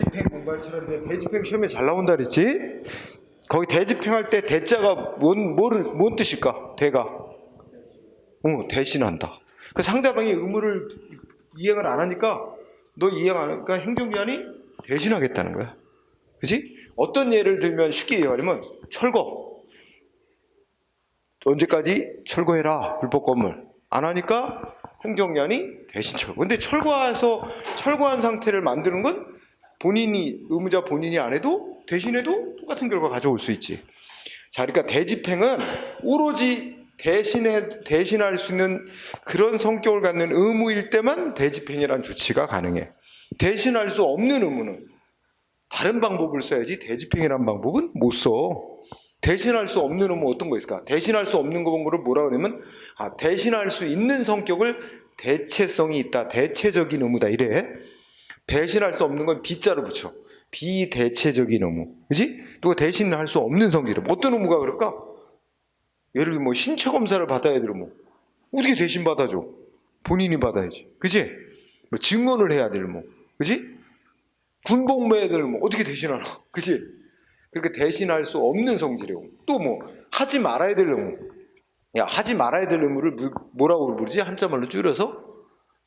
대집행 공부할 시간인데 대집행 시험에 잘 나온다 그랬지? 거기 대집행할 때 대자가 뭔 뜻일까? 대가 대신한다. 그 상대방이 의무를 이행을 안 하니까 너 이행 안 하니까 행정기관이 대신하겠다는 거야. 그지? 어떤 예를 들면 쉽게 얘기하면 철거. 언제까지 철거해라 불법 건물. 안 하니까 행정기관이 대신 철거. 근데 철거한 상태를 만드는 건 의무자 본인이 안 해도 대신해도 똑같은 결과 가져올 수 있지. 자, 그러니까 대집행은 오로지 대신할 수 있는 그런 성격을 갖는 의무일 때만 대집행이라는 조치가 가능해. 대신할 수 없는 의무는 다른 방법을 써야지 대집행이라는 방법은 못 써. 대신할 수 없는 의무 어떤 거 있을까? 대신할 수 없는 거를 뭐라 그러냐면 대신할 수 있는 성격을 대체성이 있다. 대체적인 의무다 이래. 대신할 수 없는 건 B자로 붙여. 비대체적인 의무. 그지? 누가 대신할 수 없는 성질은 어떤 의무가 그럴까? 예를 들면 신체 검사를 받아야 될 의무. 어떻게 대신 받아줘? 본인이 받아야지. 그지? 증언을 해야 될 의무. 그지? 군복무해야 될 의무. 어떻게 대신하나? 그지? 그렇게 대신할 수 없는 성질의 의무. 또 하지 말아야 될 의무. 야, 하지 말아야 될 의무를 뭐라고 부르지? 한자말로 줄여서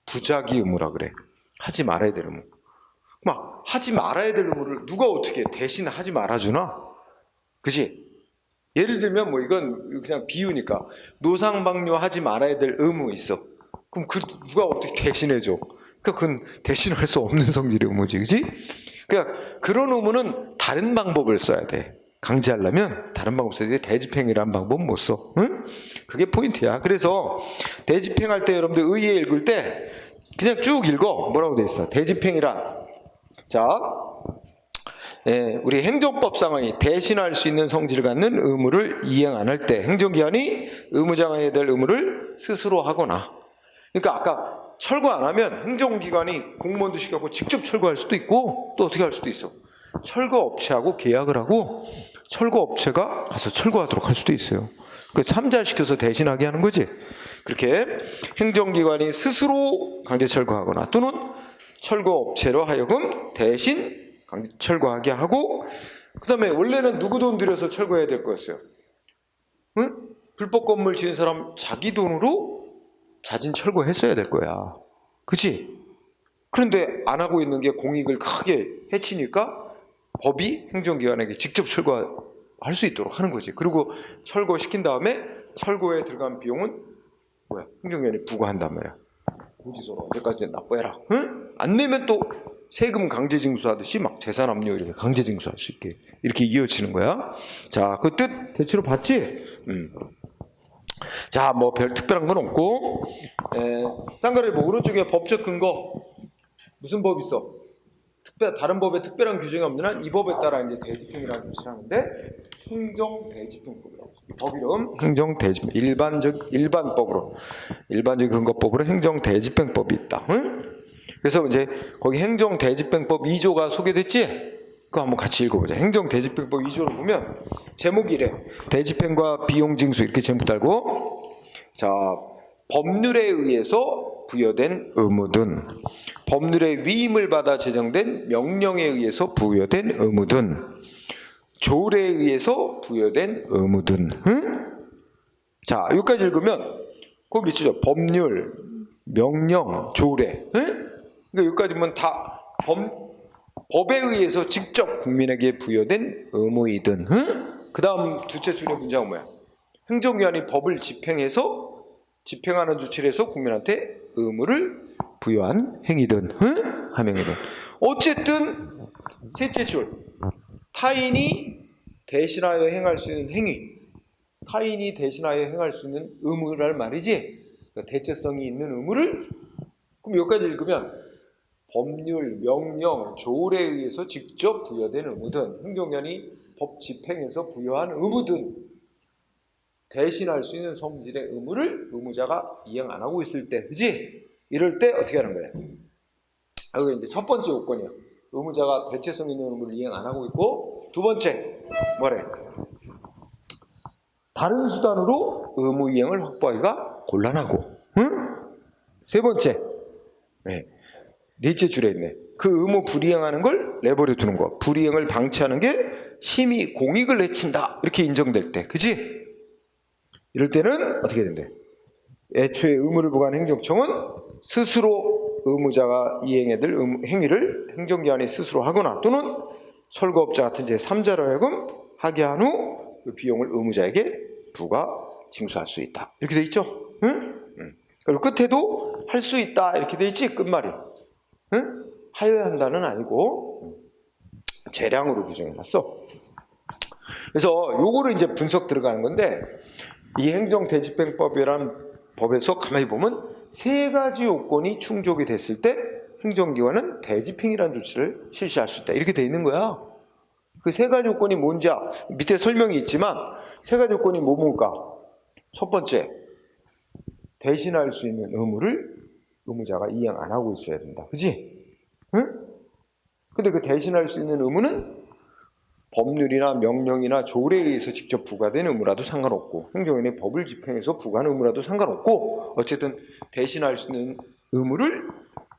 부작위 의무라 그래. 하지 말아야 될 의무. 하지 말아야 될 의무를 누가 어떻게 대신 하지 말아주나? 그지? 예를 들면 이건 그냥 비유니까 노상방뇨 하지 말아야 될 의무 있어. 그럼 누가 어떻게 대신해줘? 그건 대신할 수 없는 성질의 의무지, 그지? 그러니까 그런 의무는 다른 방법을 써야 돼. 강제하려면 다른 방법 써야 돼. 대집행이라는 방법은 못 써. 응? 그게 포인트야. 그래서 대집행할 때 여러분들 의예 읽을 때 그냥 쭉 읽어. 뭐라고 돼 있어? 대집행이란. 자, 우리 행정법상의 대신할 수 있는 성질을 갖는 의무를 이행 안 할 때 행정기관이 의무자가 해야 될 의무를 스스로 하거나. 그러니까 아까 철거 안 하면 행정기관이 공무원도 시켜갖고 직접 철거할 수도 있고 또 어떻게 할 수도 있어. 철거업체하고 계약을 하고 철거업체가 가서 철거하도록 할 수도 있어요. 참잘시켜서 대신하게 하는 거지. 그렇게 행정기관이 스스로 강제 철거하거나 또는 철거업체로 하여금 대신 강제 철거하게 하고, 그 다음에 원래는 누구 돈 들여서 철거해야 될 거였어요? 응? 불법 건물 지은 사람 자기 돈으로 자진 철거했어야 될 거야. 그치? 그런데 안 하고 있는 게 공익을 크게 해치니까 법이 행정기관에게 직접 철거할 수 있도록 하는 거지. 그리고 철거시킨 다음에 철거에 들어간 비용은 행정기관이 부과한단 말이야. 고지서로 언제까지 납부해라. 응? 안 내면 또 세금 강제징수하듯이 재산 압류 이렇게 강제징수할 수 있게 이렇게 이어지는 거야. 자, 그 뜻 대체로 봤지? 자, 별 특별한 건 없고, 쌍가리 오른쪽에 법적 근거 무슨 법 있어? 다른 법에 특별한 규정이 없는 한 이 법에 따라 이제 대집행이라는 조치를 하는데 행정대집행법이라고. 법 이름 행정대집행 일반법으로 일반적 근거법으로 행정대집행법이 있다. 응? 그래서 이제 거기 행정대집행법 2조가 소개됐지? 그거 한번 같이 읽어보자. 행정대집행법 2조를 보면 제목이 이래. 대집행과 비용징수 이렇게 제목 달고, 자, 법률에 의해서 부여된 의무든 법률의 위임을 받아 제정된 명령에 의해서 부여된 의무든 조례에 의해서 부여된 의무든. 응? 자, 여기까지 읽으면 그거 밑줄이죠. 법률, 명령, 조례. 응? 그러니까 여기까지 보면 다 법에 의해서 직접 국민에게 부여된 의무이든. 응? 그 다음 둘째 줄의 문장은 뭐야? 행정기관이 법을 집행하는 조치를 해서 국민한테 의무를 부여한 행위든, 응? 하명이든. 어쨌든 셋째 줄, 타인이 대신하여 행할 수 있는 행위, 타인이 대신하여 행할 수 있는 의무란 말이지. 그러니까 대체성이 있는 의무를, 그럼 여기까지 읽으면 법률, 명령, 조례에 의해서 직접 부여된 의무든 행정기관이 법 집행에서 부여한 의무든 대신할 수 있는 성질의 의무를 의무자가 이행 안 하고 있을 때, 그지? 이럴 때 어떻게 하는 거야? 여기 이제 첫 번째 요건이야. 의무자가 대체성 있는 의무를 이행 안 하고 있고, 두 번째 뭐래? 다른 수단으로 의무 이행을 확보하기가 곤란하고, 응? 세 번째, 넷째 줄에 있네. 그 의무 불이행하는 걸 내버려 두는 거. 불이행을 방치하는 게 심히 공익을 해친다. 이렇게 인정될 때. 그지? 이럴 때는 어떻게 된대? 애초에 의무를 부과한 행정청은 스스로 의무자가 이행해야 될 행위를 행정기관이 스스로 하거나 또는 철거업자 같은 제3자로 하여금 하게 한 후 그 비용을 의무자에게 부과 징수할 수 있다. 이렇게 돼 있죠? 응? 그리고 끝에도 할 수 있다. 이렇게 돼 있지? 끝말이. 응? 하여야 한다는 아니고 재량으로 규정해놨어. 그래서 요거를 이제 분석 들어가는 건데 이 행정대집행법이라는 법에서 가만히 보면 세 가지 요건이 충족이 됐을 때 행정기관은 대집행이라는 조치를 실시할 수 있다. 이렇게 돼 있는 거야. 그 세 가지 요건이 뭔지 밑에 설명이 있지만 세 가지 요건이 뭘까? 첫 번째, 대신할 수 있는 의무를 의무자가 이행 안 하고 있어야 된다. 그지? 응? 근데 그 대신할 수 있는 의무는 법률이나 명령이나 조례에 의해서 직접 부과된 의무라도 상관없고 행정원의 법을 집행해서 부과한 의무라도 상관없고 어쨌든 대신할 수 있는 의무를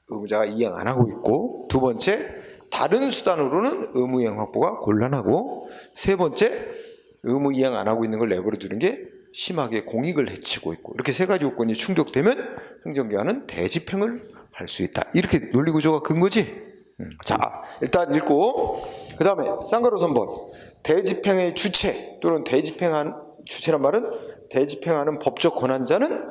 의무자가 이행 안 하고 있고 두 번째 다른 수단으로는 의무 이행 확보가 곤란하고 세 번째 의무 이행 안 하고 있는 걸 내버려 두는 게 심하게 공익을 해치고 있고 이렇게 세 가지 요건이 충족되면 행정기관은 대집행을 할 수 있다. 이렇게 논리구조가 큰 거지. 자, 일단 읽고 그 다음에 쌍가로 3번 대집행의 주체 또는 대집행한 주체란 말은 대집행하는 법적 권한자는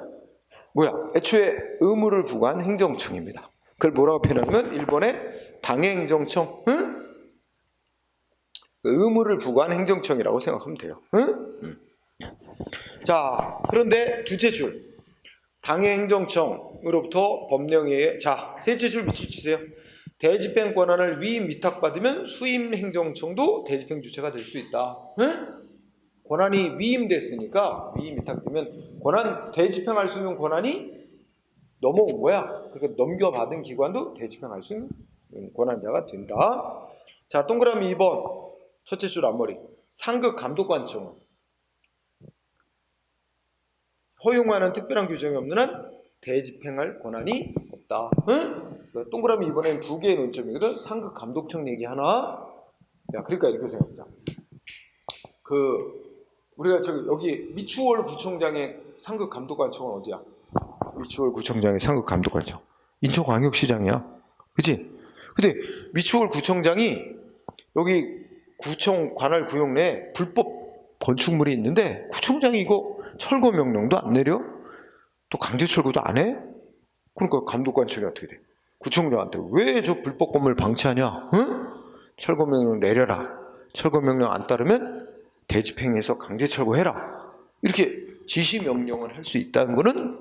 뭐야? 애초에 의무를 부과한 행정청입니다. 그걸 뭐라고 표현하면 일본의 당해행정청, 응? 의무를 부과한 행정청이라고 생각하면 돼요. 응? 자, 그런데 두째 줄 당해행정청으로부터 법령에 자 셋째 줄 밑줄 치세요. 대집행 권한을 위임 위탁받으면 수임행정청도 대집행 주체가 될 수 있다. 응? 권한이 위임됐으니까 위임 위탁되면 권한 대집행할 수 있는 권한이 넘어온 거야. 그러니까 넘겨받은 기관도 대집행할 수 있는 권한자가 된다. 자, 동그라미 2번 첫째 줄 앞머리 상급 감독관청은 허용하는 특별한 규정이 없는 한 대집행할 권한이 없다. 응? 동그라미 이번엔 두 개의 논점이거든. 상급 감독청 얘기 하나. 야, 그러니까 이렇게 생각하자. 우리가 여기 미추홀 구청장의 상급 감독관청은 어디야? 미추홀 구청장의 상급 감독관청. 인천광역시장이야. 그치? 근데 미추홀 구청장이 여기 구청 관할 구역 내에 불법 건축물이 있는데 구청장이 이거 철거 명령도 안 내려? 또 강제 철거도 안 해? 그러니까 감독관청이 어떻게 돼? 구청장한테 왜 저 불법 건물 방치하냐? 응? 철거 명령 내려라. 철거 명령 안 따르면 대집행해서 강제 철거해라. 이렇게 지시 명령을 할 수 있다는 거는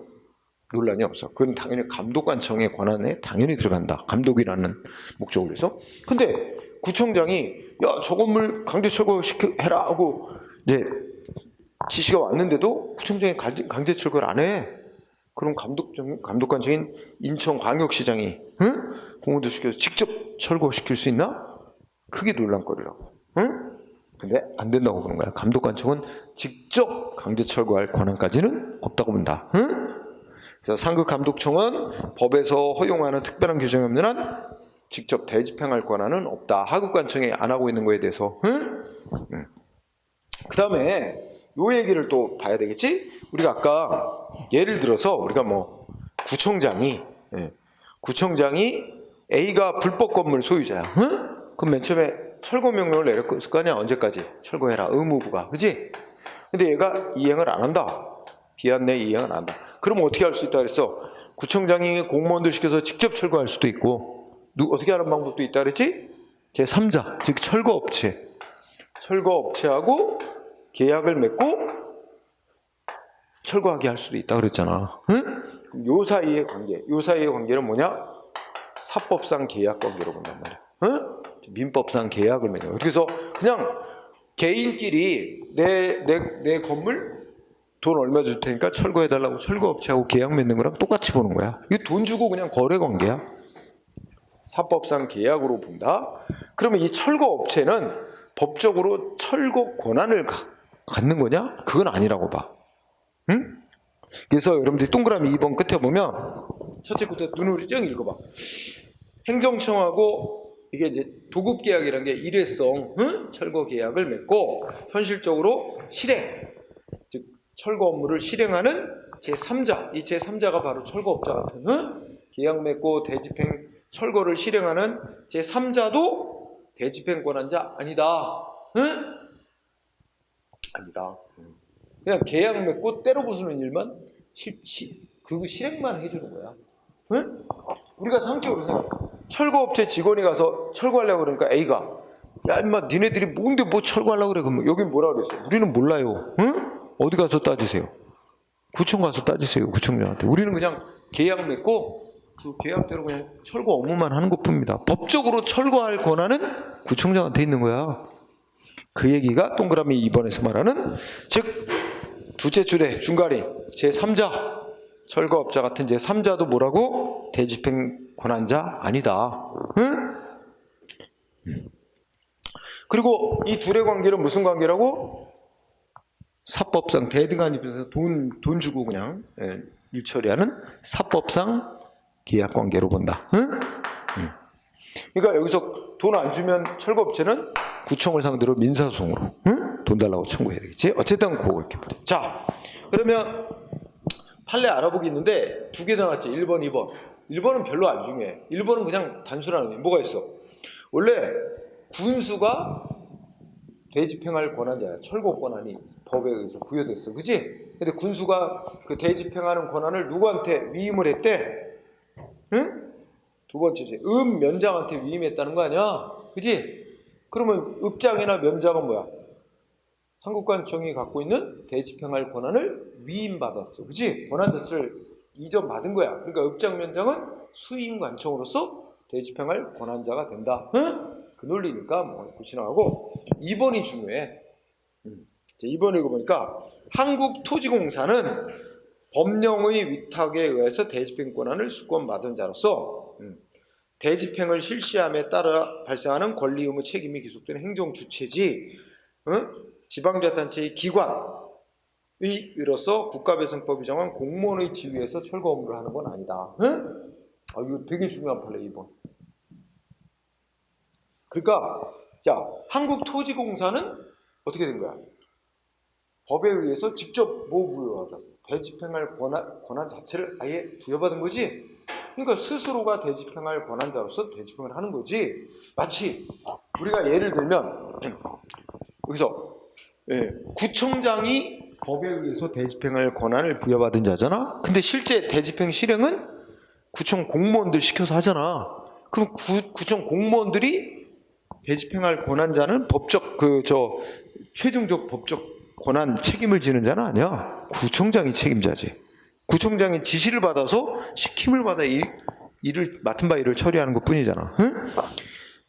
논란이 없어. 그건 당연히 감독관청의 권한에 당연히 들어간다. 감독이라는 목적으로 해서. 근데 구청장이 야, 저 건물 강제 철거해라 하고 이제 지시가 왔는데도 구청장이 강제 철거를 안 해. 그럼 감독관청인 인천광역시장이 응? 공무원들 시켜서 직접 철거시킬 수 있나? 그게 논란거리라고. 응? 근데 안 된다고 보는 거야. 감독관청은 직접 강제 철거할 권한까지는 없다고 본다. 응? 그래서 상급 감독청은 법에서 허용하는 특별한 규정이 없는 한 직접 대집행할 권한은 없다. 하급관청이 안 하고 있는 거에 대해서. 응? 응. 그 다음에 요 얘기를 또 봐야 되겠지? 우리가 아까 예를 들어서 우리가 뭐 구청장이 A가 불법 건물 소유자야. 응? 그럼 맨 처음에 철거 명령을 내렸을 거 아니야? 언제까지? 철거해라. 의무부가. 그지? 근데 얘가 이행을 안 한다. 기한 내에 이행을 안 한다. 그럼 어떻게 할 수 있다 그랬어? 구청장이 공무원들 시켜서 직접 철거할 수도 있고 어떻게 하는 방법도 있다 그랬지? 제3자, 즉 철거업체. 철거업체하고 계약을 맺고 철거하게 할 수도 있다 그랬잖아. 응? 요 사이의 관계는 뭐냐? 사법상 계약 관계로 본단 말이야. 응? 민법상 계약을 맺는. 그래서 그냥 개인끼리 내 건물 돈 얼마 줄 테니까 철거해달라고 철거업체하고 계약 맺는 거랑 똑같이 보는 거야. 이게 돈 주고 그냥 거래 관계야. 사법상 계약으로 본다. 그러면 이 철거업체는 법적으로 철거 권한을 갖는 거냐? 그건 아니라고 봐. 응? 그래서 여러분들이 동그라미 2번 끝에 보면 첫째 끝에 눈으로 쭉 읽어봐. 행정청하고 이게 이제 도급계약이라는 게 일회성 철거 계약을 맺고 현실적으로 실행, 즉 철거 업무를 실행하는 제3자, 이 제3자가 바로 철거업자 같은 계약 맺고 대집행 철거를 실행하는 제3자도 대집행 권한자 아니다. 아니다. 그냥 계약 맺고 때려 부수는 일만 그 실행만 해주는 거야. 우리가 상식적으로 생각해. 철거업체 직원이 가서 철거하려고 그러니까 A가 야 임마 니네들이 뭔데 뭐 철거하려고 그래. 그러면 여긴 뭐라 그랬어? 우리는 몰라요. 어디 가서 따지세요. 구청 가서 따지세요. 구청장한테. 우리는 그냥 계약 맺고 그 계약대로 그냥 철거 업무만 하는 것뿐입니다. 법적으로 철거할 권한은 구청장한테 있는 거야. 그 얘기가 동그라미 2번에서 말하는 즉 두째 줄에 중간에 제3자 철거업자 같은 제3자도 뭐라고? 대집행 권한자 아니다. 그리고 이 둘의 관계는 무슨 관계라고? 사법상 대등한 입장에서 돈 주고 그냥 일 처리하는 사법상 계약 관계로 본다. 그러니까 여기서 돈 안 주면 철거업체는 구청을 상대로 민사소송으로 돈 달라고 청구해야 되겠지. 어쨌든 그거 이렇게 보자. 자, 그러면 판례 알아보기 있는데 두 개 나왔지. 1번, 2번. 1번은 별로 안 중요해. 1번은 그냥 단순한 의미. 뭐가 있어? 원래 군수가 대집행할 권한자야. 철거 권한이 법에 의해서 부여됐어. 그치? 근데 군수가 그 대집행하는 권한을 누구한테 위임을 했대? 응? 두 번째지. 면장한테 위임했다는 거 아니야? 그치? 그러면 읍장이나 면장은 뭐야? 삼국관청이 갖고 있는 대집행할 권한을 위임받았어. 그치? 권한 자체를 이전받은 거야. 그러니까 읍장 면장은 수임관청으로서 대집행할 권한자가 된다. 응? 그 논리니까 뭐 지나가고 2번이 중요해. 2번 읽어보니까 한국토지공사는 법령의 위탁에 의해서 대집행 권한을 수권받은 자로서 대집행을 실시함에 따라 발생하는 권리 의무 책임이 기속되는 행정주체지 지방자치단체의 기관의로서 국가배상법이 정한 공무원의 지위에서 철거 업무를 하는 건 아니다. 이거 되게 중요한 판례 2번. 그러니까 자 한국토지공사는 어떻게 된 거야? 법에 의해서 직접 뭐 부여받았어? 대집행할 권한 자체를 아예 부여받은 거지. 그러니까 스스로가 대집행할 권한자로서 대집행을 하는 거지. 마치 우리가 예를 들면 여기서 구청장이 법에 의해서 대집행할 권한을 부여받은 자잖아. 근데 실제 대집행 실행은 구청 공무원들 시켜서 하잖아. 그럼 구청 공무원들이 대집행할 권한자는 법적 최종적 법적 권한 책임을 지는 자는 아니야. 구청장이 책임자지. 구청장이 지시를 받아서 시킴을 받아 일을 맡은 바 일을 처리하는 것뿐이잖아.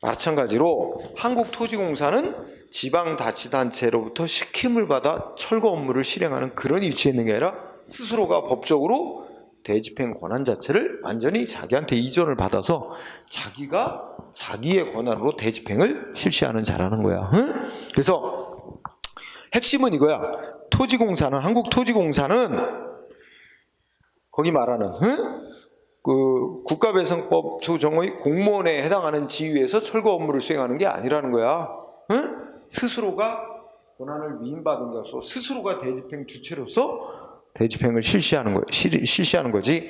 마찬가지로 한국토지공사는 지방자치단체로부터 시킴을 받아 철거 업무를 실행하는 그런 위치에 있는 게 아니라 스스로가 법적으로 대집행 권한 자체를 완전히 자기한테 이전을 받아서 자기가 자기의 권한으로 대집행을 실시하는 자라는 거야. 그래서 핵심은 이거야. 한국토지공사는 거기 말하는 그 국가배상법 조정의 공무원에 해당하는 지위에서 철거 업무를 수행하는 게 아니라는 거야. 스스로가 권한을 위임받은 자로서 스스로가 대집행 주체로서 대집행을 실시하는 거지.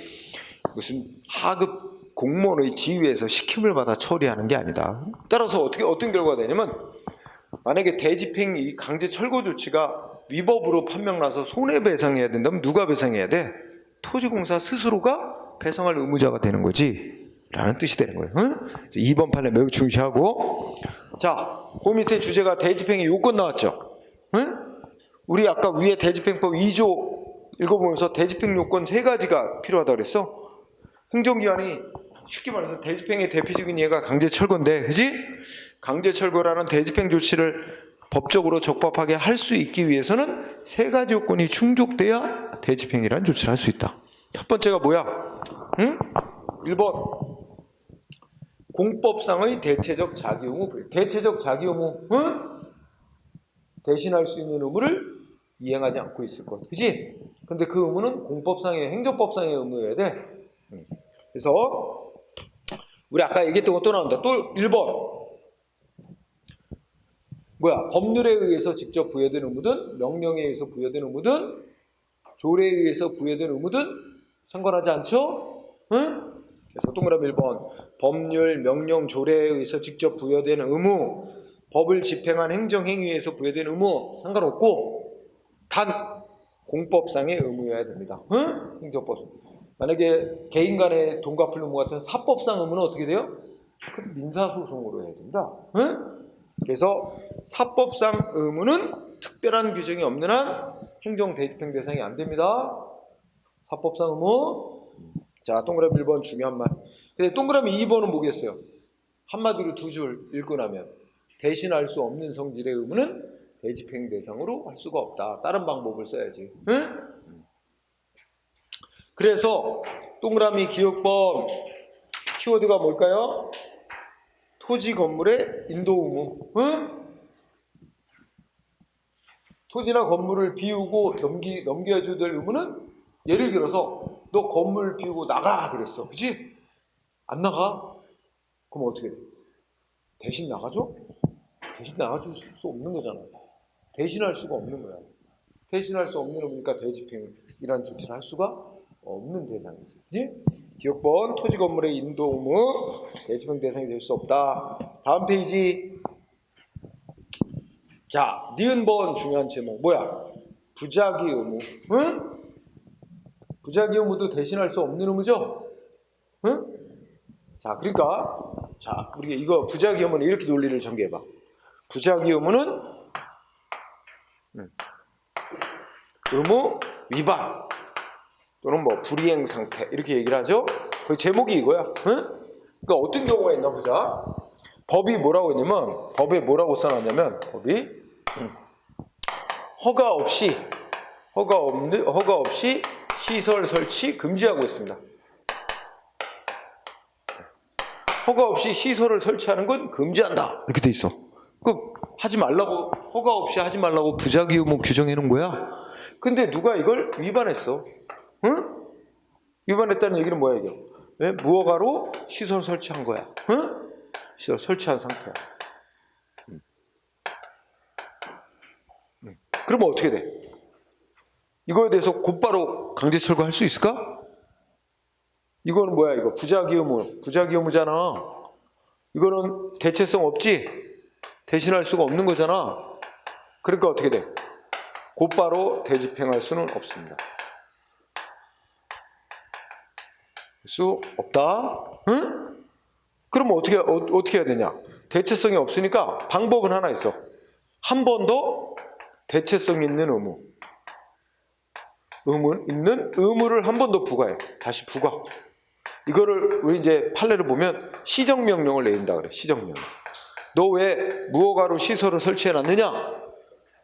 무슨 하급 공무원의 지위에서 시킴을 받아 처리하는 게 아니다. 따라서 어떤 결과가 되냐면 만약에 대집행 이 강제 철거 조치가 위법으로 판명나서 손해배상해야 된다면 누가 배상해야 돼? 토지공사 스스로가 배상할 의무자가 되는 거지 라는 뜻이 되는 거예요. 2번 판례 매우 중시하고. 자, 그 밑에 주제가 대집행의 요건 나왔죠. 우리 아까 위에 대집행법 2조 읽어보면서 대집행 요건 3가지가 필요하다고 그랬어. 행정기관이 쉽게 말해서 대집행의 대표적인 예가 강제철거인데, 그지? 강제철거라는 대집행 조치를 법적으로 적법하게 할 수 있기 위해서는 3가지 요건이 충족돼야 대집행이라는 조치를 할 수 있다. 첫 번째가 뭐야? 1번 공법상의 대체적 자기 의무. 대체적 자기 의무, 대신할 수 있는 의무를 이행하지 않고 있을 것. 그지? 근데 그 의무는 공법상의 행정법상의 의무여야 돼. 그래서 우리 아까 얘기했던 거 또 나온다. 또 1번. 뭐야? 법률에 의해서 직접 부여된 의무든 명령에 의해서 부여된 의무든 조례에 의해서 부여된 의무든 상관하지 않죠? 응? 그래서 동그라미 1번. 법률, 명령, 조례에 의해서 직접 부여된 의무, 법을 집행한 행정행위에 의해서 부여된 의무 상관없고 단 공법상의 의무여야 됩니다. 응? 행정법. 만약에 개인 간의 돈 갚을 의무 같은 사법상 의무는 어떻게 돼요? 그럼 민사소송으로 해야 된다. 응? 그래서 사법상 의무는 특별한 규정이 없는 한 행정대집행 대상이 안 됩니다. 사법상 의무. 자, 동그라미 1번 중요한 말. 근데 동그라미 2번은 뭐겠어요? 한마디로 두 줄 읽고 나면 대신할 수 없는 성질의 의무는 대집행 대상으로 할 수가 없다. 다른 방법을 써야지. 응? 그래서 동그라미 기억법 키워드가 뭘까요? 토지 건물의 인도 의무. 응? 토지나 건물을 비우고 넘겨줘야 될 의무는 예를 들어서 너 건물 비우고 나가 그랬어. 그치? 안 나가? 그럼 어떻게 돼? 대신 나가줘? 대신 나가줄 수 없는 거잖아. 대신할 수가 없는 거야. 대신할 수 없는 의무니까 대집행이라는 조치를 할 수가 없는 대상이지. 그치? 기억번 토지 건물의 인도 의무 대집행 대상이 될 수 없다. 다음 페이지. 자, 니은번 중요한 제목 뭐야? 부작위 의무. 응? 부작위 의무도 대신할 수 없는 의무죠? 응? 자, 그러니까 자, 우리가 이거 부작위 의무는 이렇게 논리를 전개해봐. 부작위 의무는 의무 위반 또는 뭐 불이행 상태 이렇게 얘기를 하죠. 그 제목이 이거야. 응? 그러니까 어떤 경우가 있나 보자. 법이 뭐라고 했냐면 법에 뭐라고 써놨냐면 법이 허가 없이 시설 설치 금지하고 있습니다. 허가 없이 시설을 설치하는 건 금지한다 이렇게 돼 있어. 그 하지 말라고 허가 없이 하지 말라고 부작위 의무 규정해 놓은 거야. 근데 누가 이걸 위반했어? 응? 위반했다는 얘기는 뭐야 이게? 왜? 무허가로 시설 설치한 거야. 응? 시설 설치한 상태야. 그러면 어떻게 돼? 이거에 대해서 곧바로 강제 철거할 수 있을까? 이거는 뭐야 이거? 부작위 의무잖아. 이거는 대체성 없지? 대신할 수가 없는 거잖아. 그러니까 어떻게 돼? 곧바로 대집행할 수는 없습니다. 수 없다. 응? 그러면 어떻게 해야 되냐? 대체성이 없으니까 방법은 하나 있어. 한 번 더 대체성 있는 있는 의무를 한 번 더 부과해. 다시 부과. 이거를 우리 이제 판례를 보면 시정명령을 내린다 그래. 시정명령. 너 왜 무허가로 시설을 설치해 놨느냐?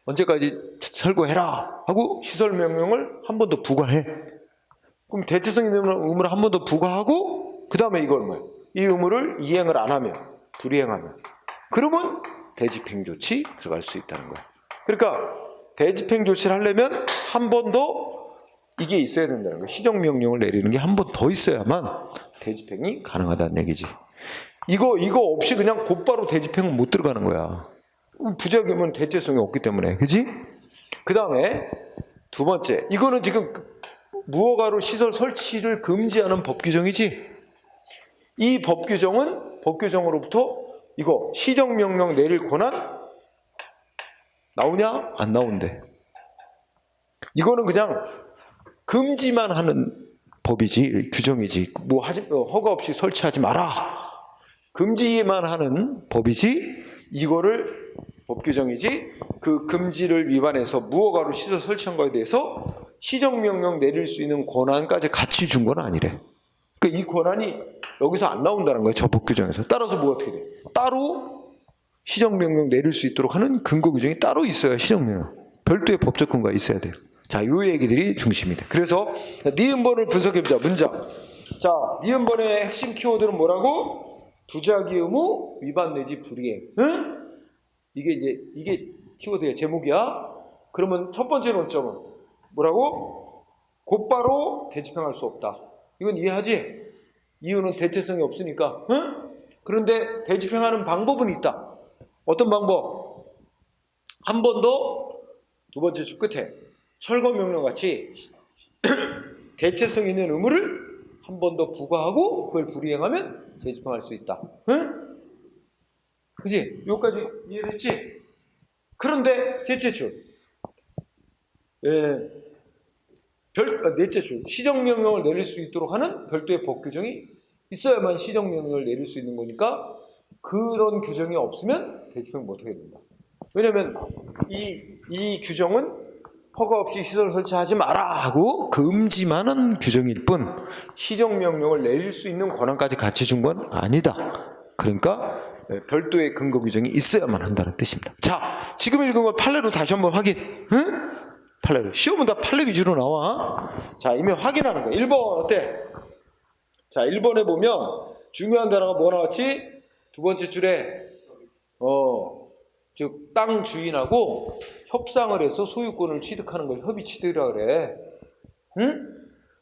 언제까지 철거해라 하고 시설명령을 한 번 더 부과해. 그럼 대체성 있는 의무를 한 번 더 부과하고 그 다음에 이걸 뭐야? 이 의무를 이행을 안 하면 불이행하면 그러면 대집행 조치 들어갈 수 있다는 거야. 그러니까 대집행 조치를 하려면 한 번 더 이게 있어야 된다는 거야. 시정명령을 내리는 게 한 번 더 있어야만 대집행이 가능하다는 얘기지. 이거 없이 그냥 곧바로 대집행은 못 들어가는 거야. 부작위면 대체성이 없기 때문에. 그지? 그 다음에 두 번째. 이거는 지금 무허가로 시설 설치를 금지하는 법 규정이지. 이 법 규정은 법 규정으로부터 이거 시정명령 내릴 권한 나오냐? 안 나온대. 이거는 그냥 금지만 하는 법이지, 규정이지. 뭐 허가 없이 설치하지 마라. 금지만 하는 법이지. 이거를 법 규정이지. 그 금지를 위반해서 무허가로 시설 설치한 거에 대해서 시정명령 내릴 수 있는 권한까지 같이 준 건 아니래. 그러니까 이 권한이 여기서 안 나온다는 거예요. 저 법 규정에서. 따라서 뭐 어떻게 돼? 따로 시정명령 내릴 수 있도록 하는 근거 규정이 따로 있어야 시정명령. 별도의 법적 근거가 있어야 돼요. 자, 요 얘기들이 중심이 돼. 그래서 니은번을 분석해보자. 문장. 자, 니은번의 핵심 키워드는 뭐라고? 부작위 의무 위반 내지 불이행. 응? 이게 키워드의 제목이야. 그러면 첫 번째 논점은 뭐라고? 곧바로 대집행할 수 없다. 이건 이해하지? 이유는 대체성이 없으니까. 응? 그런데 대집행하는 방법은 있다. 어떤 방법? 한 번 더 두 번째 줄 끝에 철거 명령 같이 대체성 있는 의무를 한 번 더 부과하고 그걸 불이행하면 재집행할 수 있다. 응? 그지? 여기까지 이해됐지? 그런데 셋째 줄, 넷째 줄, 시정명령을 내릴 수 있도록 하는 별도의 법 규정이 있어야만 시정명령을 내릴 수 있는 거니까 그런 규정이 없으면 대집행 못하게 된다. 왜냐면 이 규정은 허가 없이 시설 설치하지 마라 하고 금지만한 규정일 뿐 시정명령을 내릴 수 있는 권한까지 같이 준 건 아니다. 그러니까 별도의 근거 규정이 있어야만 한다는 뜻입니다. 자, 지금 읽은 걸 판례로 다시 한번 확인. 응? 판례로. 시험은 다 판례 위주로 나와. 자, 이미 확인하는 거야. 1번 어때? 자, 1번에 보면 중요한 단어가 뭐 나왔지? 두 번째 줄에 즉 땅 주인하고 협상을 해서 소유권을 취득하는 걸 협의 취득이라 그래. 응?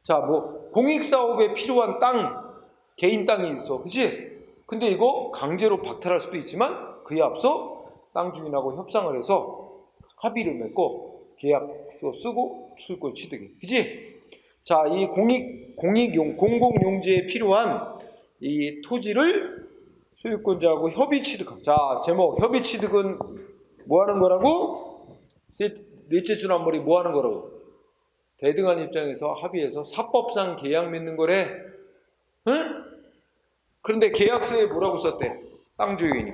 자, 뭐 공익사업에 필요한 땅, 개인 땅이 있어. 그치? 근데 이거 강제로 박탈할 수도 있지만 그에 앞서 땅 주인하고 협상을 해서 합의를 맺고 계약서 쓰고 소유권 취득해. 그치? 자, 이 공공용지에 필요한 이 토지를 소유권자하고 협의 취득. 자, 제목 협의 취득은 뭐 하는 거라고? 넷째 줄 앞머리 뭐 하는 거라고? 대등한 입장에서 합의해서 사법상 계약 맺는 거래. 응? 그런데 계약서에 뭐라고 썼대? 땅 주인이.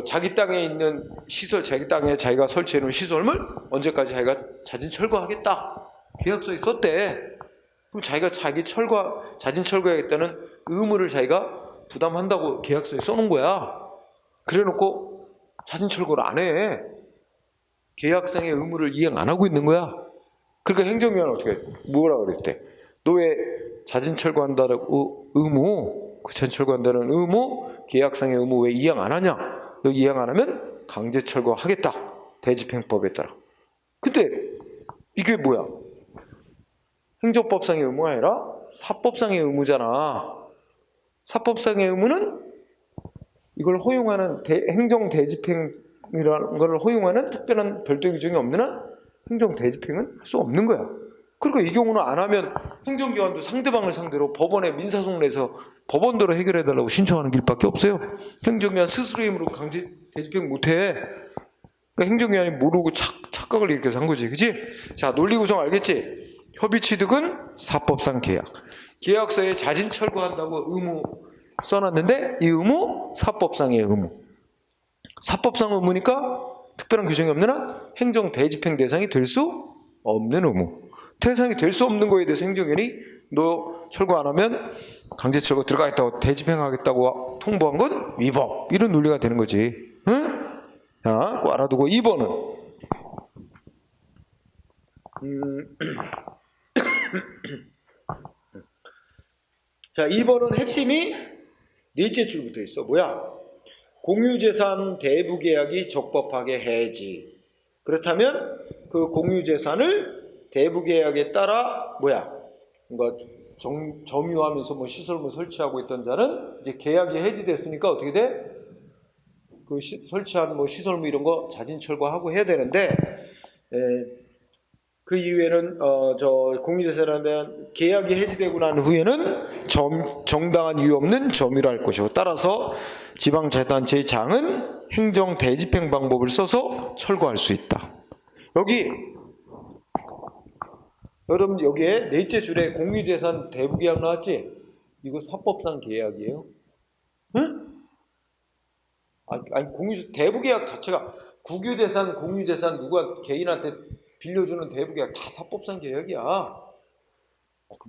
자기 땅에 있는 시설, 자기 땅에 자기가 설치해 놓은 시설물 언제까지 자기가 자진 철거하겠다. 계약서에 썼대. 그럼 자기가 자진 철거하겠다는 의무를 자기가 부담한다고 계약서에 써놓은 거야. 그래 놓고 자진 철거를 안 해. 계약상의 의무를 이행 안 하고 있는 거야. 그러니까 행정위원은 어떻게 해? 뭐라 그랬대? 너 왜 자진 철거한다는 의무, 자진 철거한다는 의무, 계약상의 의무 왜 이행 안 하냐? 너 이행 안 하면 강제 철거하겠다. 대집행법에 따라. 근데 이게 뭐야? 행정법상의 의무가 아니라 사법상의 의무잖아. 사법상의 의무는 이걸 허용하는 행정 대집행이라는 걸 허용하는 특별한 별도 규정이 없는 한 행정 대집행은 할 수 없는 거야. 그러니까 이 경우는 안 하면 행정기관도 상대방을 상대로 법원에 민사소송을 내서 법원대로 해결해달라고 신청하는 길밖에 없어요. 행정기관 스스로 힘으로 강제 대집행 못해. 그러니까 행정기관이 모르고 착각을 일으켜서 한 거지. 그치? 자, 논리 구성 알겠지? 협의 취득은 사법상 계약. 계약서에 자진 철거한다고 의무 써놨는데 이 의무 사법상의 의무. 사법상 의무니까 특별한 규정이 없는 한 행정 대집행 대상이 될 수 없는 의무. 대상이 될 수 없는 거에 대해서 행정위원이 너 철거 안 하면 강제 철거 들어가겠다고 대집행하겠다고 통보한 건 위법. 이런 논리가 되는 거지. 응? 자, 꼭 알아두고 2번은 자, 2번은 핵심이 넷째 줄부터 있어. 뭐야? 공유재산 대부계약이 적법하게 해야지. 그렇다면 그 공유재산을 대부계약에 따라 뭐야? 그러니까 점유하면서 뭐 시설물 설치하고 있던 자는 이제 계약이 해지됐으니까 어떻게 돼? 그 설치한 뭐 시설물 이런 거 자진 철거하고 해야 되는데 그 이후에는 공유재산에 대한 계약이 해지되고 난 후에는 정당한 이유 없는 점유를 할 것이고 따라서 지방자치단체의 장은 행정 대집행 방법을 써서 철거할 수 있다. 여러분 여기에 넷째 줄에 공유재산 대부계약 나왔지? 이거 사법상 계약이에요. 응? 아니 대부계약 자체가 국유재산, 공유재산 누가 개인한테 빌려주는 대부계약 다 사법상 계약이야.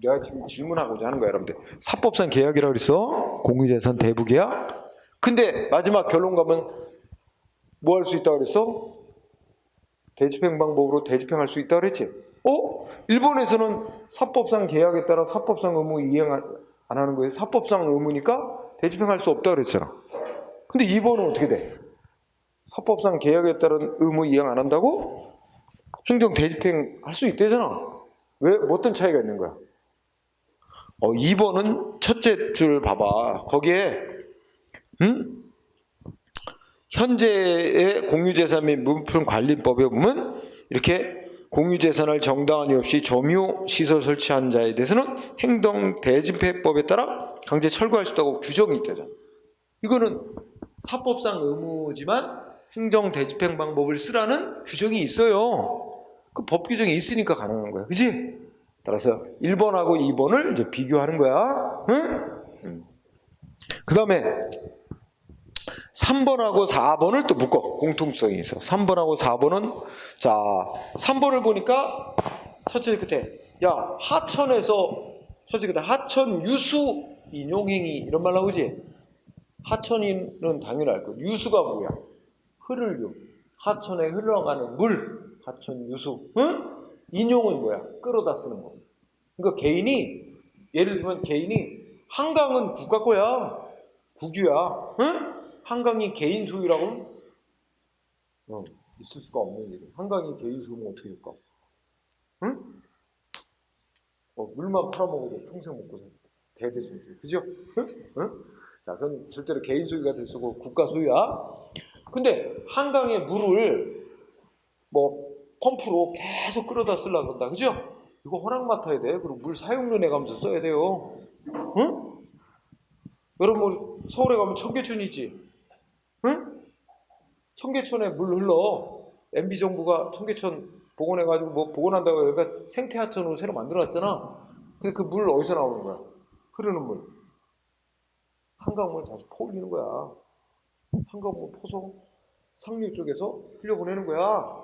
내가 지금 질문하고자 하는 거야, 여러분들. 사법상 계약이라고 그랬어? 공유재산 대부계약? 근데 마지막 결론 가면 뭐 할 수 있다고 그랬어? 대집행 방법으로 대집행할 수 있다고 그랬지? 일본에서는 사법상 계약에 따라 사법상 의무 이행 안 하는 거예요. 사법상 의무니까 대집행할 수 없다고 그랬잖아. 근데 2번은 어떻게 돼? 사법상 계약에 따른 의무 이행 안 한다고? 행정 대집행 할 수 있대잖아. 왜? 뭐 어떤 차이가 있는 거야? 2번은 첫째 줄 봐봐. 거기에 현재의 공유재산 및 물품관리법에 보면 이렇게 공유재산을 정당한 이유 없이 점유 시설 설치한 자에 대해서는 행동 대집행법에 따라 강제 철거할 수 있다고 규정이 있다잖아. 이거는 사법상 의무지만 행정 대집행 방법을 쓰라는 규정이 있어요. 그 법 규정이 있으니까 가능한 거야. 그지? 따라서 1번하고 2번을 이제 비교하는 거야. 응? 그 다음에 3번하고 4번을 또 묶어. 공통성이 있어. 3번하고 4번은, 자, 3번을 보니까 첫째 끝에, 야, 하천에서, 첫째 끝에 하천 유수 인용행위, 이런 말 나오지? 하천이는 당연히 알 거야. 유수가 뭐야? 흐를유. 하천에 흘러가는 물. 하천 유수. 응? 인용은 뭐야? 끌어다 쓰는 거. 그러니까 개인이, 예를 들면 개인이, 한강은 국가 거야. 국유야. 응? 한강이 개인 소유라고는 있을 수가 없는 일이야. 한강이 개인 소유면 어떻게 될까? 응? 물만 팔아먹어도 평생 먹고 살아. 대대손실. 그죠? 응? 응? 자, 그건 절대로 개인 소유가 될 수고 국가 소유야. 근데 한강의 물을 뭐 펌프로 계속 끌어다 쓰려고 한다. 그죠? 이거 허락 맡아야 돼. 그리고 물 사용료 내가면서 써야 돼요. 응? 여러분 뭐 서울에 가면 청계천 있지? 응? 청계천에 물 흘러. MB 정부가 청계천 복원해가지고 뭐 복원한다고 그러니까 생태하천으로 새로 만들어놨잖아. 근데 그 물 어디서 나오는 거야? 흐르는 물. 한강물 다시 퍼올리는 거야. 한강물 퍼서 상류 쪽에서 흘려보내는 거야.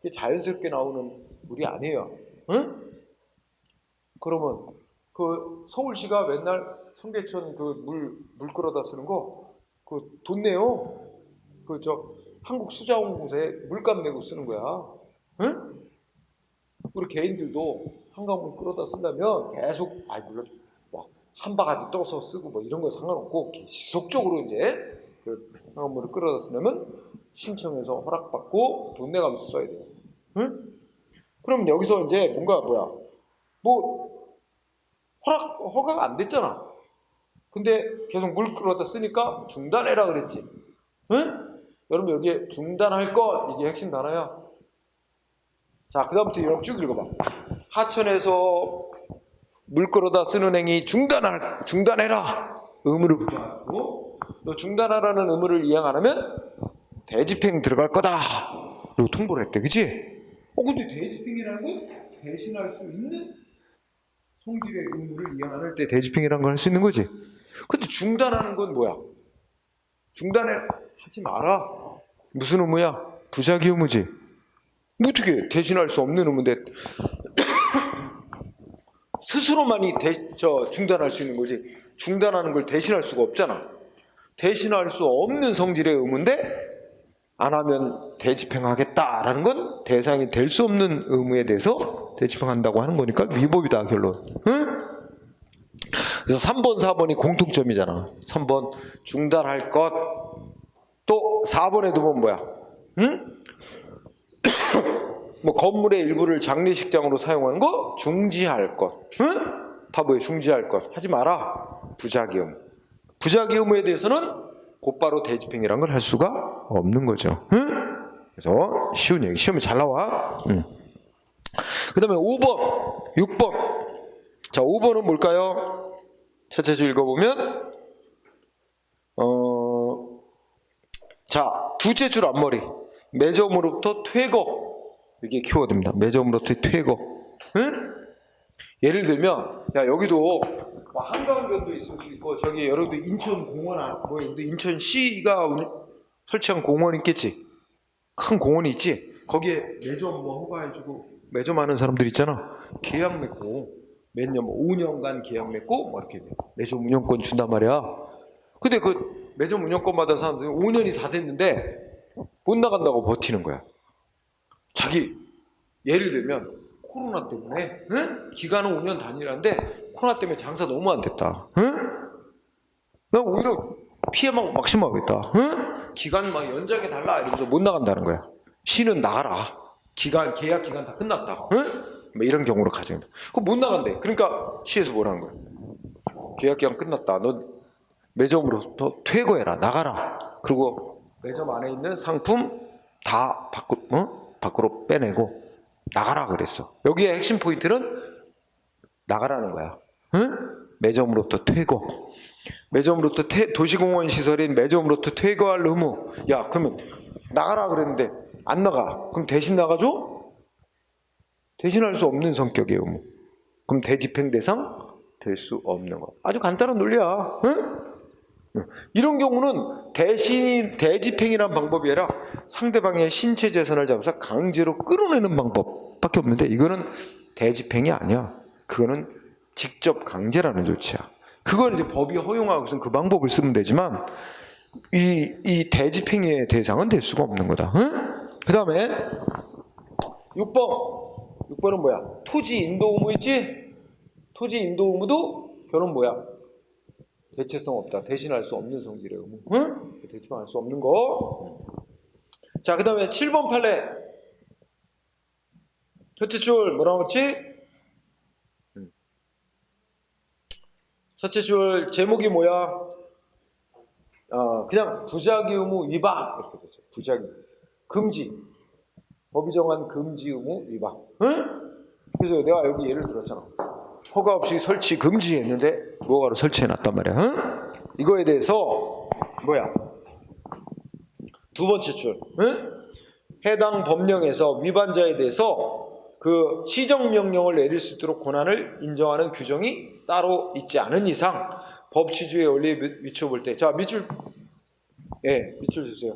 이게 자연스럽게 나오는 물이 아니에요. 응? 그러면 그 서울시가 맨날 청계천 그 물 끌어다 쓰는 거 그 돈 내요. 그 한국수자원공사에 물값 내고 쓰는 거야. 응? 우리 개인들도 한강물 끌어다 쓴다면 계속 물론 한 바가지 떠서 쓰고 뭐 이런 거 상관없고 지속적으로 이제 그 한강물을 끌어다 쓰려면 신청해서 허락받고 돈 내가면서 써야 돼요. 응? 그럼 여기서 이제 뭔가 뭐 허가가 안 됐잖아. 근데 계속 물 끌어다 쓰니까 중단해라 그랬지. 응? 여러분 여기에 중단할 것 이게 핵심 단어야. 자, 그 다음부터 여러분 쭉 읽어봐. 하천에서 물 끌어다 쓰는 행위 중단해라 의무를 부과하고, 너 중단하라는 의무를 이행 안 하면 대집행 들어갈 거다 이거 통보를 했대. 그치? 근데 대집행이라는 건 대신할 수 있는 성질의 의무를 이행 안 할 때 대집행이라는 걸 할 수 있는 거지. 근데 중단하는 건 뭐야? 하지 마라. 무슨 의무야? 부작위 의무지. 뭐 어떻게 대신할 수 없는 의무인데 스스로만이 중단할 수 있는 거지. 중단하는 걸 대신할 수가 없잖아. 대신할 수 없는 성질의 의무인데 안 하면 대집행하겠다라는 건 대상이 될 수 없는 의무에 대해서 대집행한다고 하는 거니까 위법이다 결론. 응? 그래서 3번, 4번이 공통점이잖아. 3번 중단할 것. 또 4번에도 보면 뭐야? 응? 뭐 건물의 일부를 장례식장으로 사용하는 거 중지할 것. 응? 다 뭐예요? 중지할 것. 하지 마라. 부작위 의무. 부작위 의무에 대해서는 곧바로 대집행이란 걸 할 수가 없는 거죠. 응? 그래서 쉬운 얘기. 시험에 잘 나와. 응. 그 다음에 5번, 6번. 자, 5번은 뭘까요? 첫째 줄 읽어보면 자, 두째 줄 앞머리. 매점으로부터 퇴거. 이게 키워드입니다. 매점으로부터 퇴거. 응? 예를 들면 여기도 한강변도 있을 수 있고 저기 여러분들 인천 공원 인천시가 설치한 공원 있겠지. 큰 공원이 있지. 거기에 매점 허가해주고 매점하는 사람들 있잖아. 계약 맺고 몇 년 5년간 계약 맺고 이렇게 매점 운영권 준단 말이야. 근데 그 매점 운영권 받은 사람들이 5년이 다 됐는데 못 나간다고 버티는 거야. 자기 예를 들면 코로나 때문에 기간은 5년 단위라는데 코로나 때문에 장사 너무 안 됐다. 나 오히려 피해만 막심하겠다. 기간 연장해 달라 이러면서 못 나간다는 거야. 시는 나가라. 계약 기간 다 끝났다. 뭐 이런 경우로 가정합니다. 그거 못 나간대. 그러니까 시에서 뭐라는 거야? 계약기간 끝났다. 너 매점으로부터 퇴거해라. 나가라. 그리고 매점 안에 있는 상품 다 밖으로 빼내고 나가라 그랬어. 여기에 핵심 포인트는 나가라는 거야. 응? 매점으로부터 퇴거. 매점으로부터 도시공원 시설인 매점으로부터 퇴거할 의무. 야, 그러면 나가라 그랬는데 안 나가. 그럼 대신 나가줘? 대신할 수 없는 성격의 의무. 그럼 대집행 대상 될 수 없는 거. 아주 간단한 논리야. 응? 이런 경우는 대집행이라는 방법이 아니라 상대방의 신체 재산을 잡아서 강제로 끌어내는 방법밖에 없는데 이거는 대집행이 아니야. 그거는 직접 강제라는 조치야. 그건 이제 법이 허용하고선 그 방법을 쓰면 되지만 이 대집행의 대상은 될 수가 없는 거다. 응? 그 다음에 6번은 뭐야? 토지 인도 의무 있지? 토지 인도 의무도 결혼 뭐야? 대체성 없다. 대신할 수 없는 성질의 의무. 응? 대체할 수 없는 거. 자, 그 다음에 7번 판례. 첫째 줄 뭐라고 했지? 첫째 줄 제목이 뭐야? 그냥 부작위 의무 위반 이렇게 되죠. 부작위. 금지. 법이 정한 금지 의무 위반. 응? 그래서 내가 여기 예를 들었잖아. 허가 없이 설치 금지했는데 무허가로 설치해놨단 말이야. 응? 이거에 대해서 뭐야? 두 번째 줄. 응? 해당 법령에서 위반자에 대해서 그 시정명령을 내릴 수 있도록 권한을 인정하는 규정이 따로 있지 않은 이상 법 취지의 원리에 미쳐볼 때, 자 밑줄, 예, 밑줄 주세요.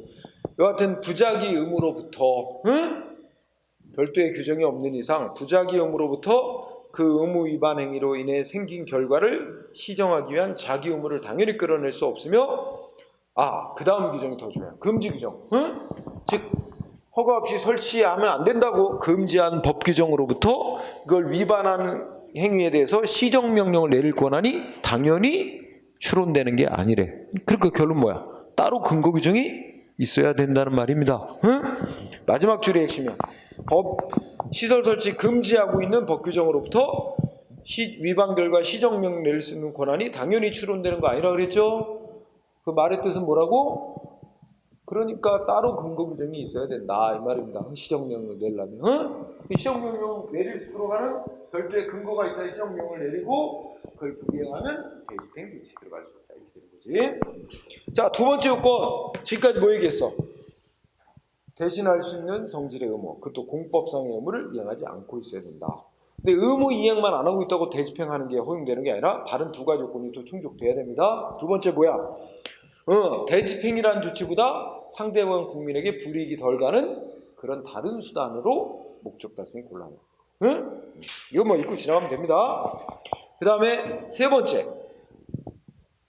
여하튼 부작위 의무로부터, 응? 별도의 규정이 없는 이상 부작위 의무로부터 그 의무 위반 행위로 인해 생긴 결과를 시정하기 위한 자기 의무를 당연히 끌어낼 수 없으며, 그 다음 규정이 더 중요해요. 금지 규정. 응? 즉 허가 없이 설치하면 안 된다고 금지한 법 규정으로부터 그걸 위반한 행위에 대해서 시정명령을 내릴 권한이 당연히 추론되는 게 아니래. 그러니까 결론 뭐야? 따로 근거 규정이 있어야 된다는 말입니다. 응? 마지막 줄의 핵심이야. 시설 설치 금지하고 있는 법 규정으로부터 위반 결과 시정명령 내릴 수 있는 권한이 당연히 추론되는 거 아니라 그랬죠? 그 말의 뜻은 뭐라고? 그러니까 따로 근거 규정이 있어야 된다 이 말입니다. 시정명령 내려면. 응? 시정명령 내릴 수 있도록 하는 별도의 근거가 있어야 시정명령을 내리고 그걸 불이행하면 대집행 규칙 들어갈 수 있다 이렇게 되는 거지. 자, 두 번째 요건 지금까지 뭐 얘기했어? 대신할 수 있는 성질의 의무, 그것도 공법상의 의무를 이행하지 않고 있어야 된다. 근데 의무 이행만 안 하고 있다고 대집행하는 게 허용되는 게 아니라 다른 두 가지 요건이 또 충족돼야 됩니다. 두 번째 뭐야? 대집행이라는 조치보다 상대방 국민에게 불이익이 덜 가는 그런 다른 수단으로 목적 달성이 곤란해. 응? 이거 뭐 읽고 지나가면 됩니다. 그 다음에 세 번째,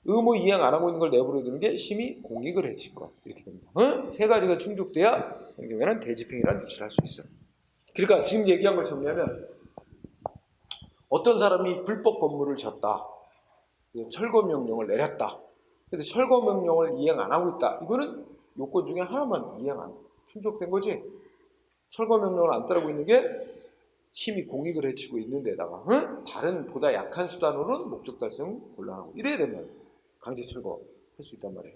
의무 이행 안 하고 있는 걸 내버려 두는 게 심히 공익을 해칠 것 이렇게 됩니다. 응? 세 가지가 충족돼야 이 경우에는 대집행이라는 조치를 할 수 있어요. 그러니까 지금 얘기한 걸 정리하면 어떤 사람이 불법 건물을 졌다, 철거 명령을 내렸다. 근데 철거 명령을 이행 안 하고 있다. 이거는 요건 중에 하나만 이행 안 충족된 거지. 철거 명령을 안 따르고 있는 게 심히 공익을 해치고 있는 데다가 다른 보다 약한 수단으로는 목적 달성 곤란하고 이래야 되면 강제 철거 할 수 있단 말이에요.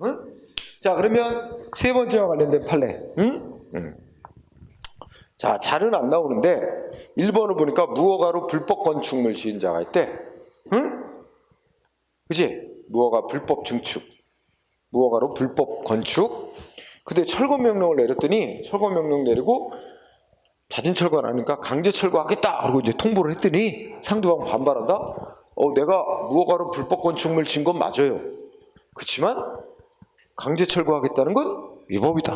자, 그러면 세 번째와 관련된 판례. 자, 잘은 안 나오는데 1번을 보니까 무허가로 불법 건축물 지은 자가 있대. 그치? 무허가 불법 증축, 무허가로 불법 건축. 근데 철거 명령을 내렸더니 철거 명령 내리고 자진 철거 안 하니까 강제 철거하겠다 그러고 이제 통보를 했더니 상대방 반발한다. 내가 무허가로 불법 건축물 지은 건 맞아요. 그렇지만 강제 철거하겠다는 건 위법이다.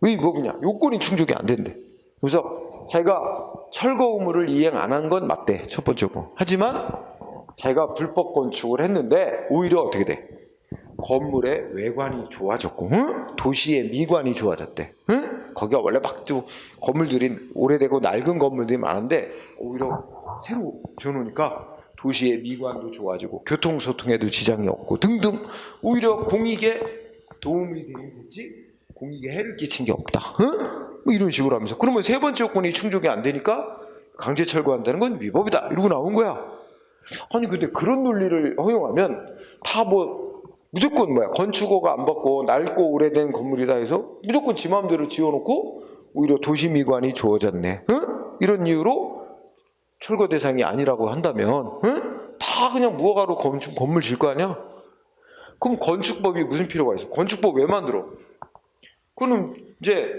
왜 위법이냐? 요건이 충족이 안 된대. 그래서 자기가 철거 의무를 이행 안 한 건 맞대. 첫 번째 거. 하지만 자기가 불법 건축을 했는데 오히려 어떻게 돼? 건물의 외관이 좋아졌고 도시의 미관이 좋아졌대. 거기가 원래 막 건물들이 오래되고 낡은 건물들이 많은데 오히려 새로 지어놓으니까 도시의 미관도 좋아지고 교통소통에도 지장이 없고 등등 오히려 공익에 도움이 되겠지 공익에 해를 끼친 게 없다. 뭐 이런 식으로 하면서 그러면 세 번째 요건이 충족이 안 되니까 강제 철거한다는 건 위법이다 이러고 나온 거야. 아니 근데 그런 논리를 허용하면 다 뭐 무조건 뭐야 건축허가 안 받고 낡고 오래된 건물이다 해서 무조건 지 마음대로 지어놓고 오히려 도시미관이 주어졌네. 응? 이런 이유로 철거 대상이 아니라고 한다면 응? 다 그냥 무허가로 건물 질 거 아니야? 그럼 건축법이 무슨 필요가 있어? 건축법 왜 만들어? 그거는 이제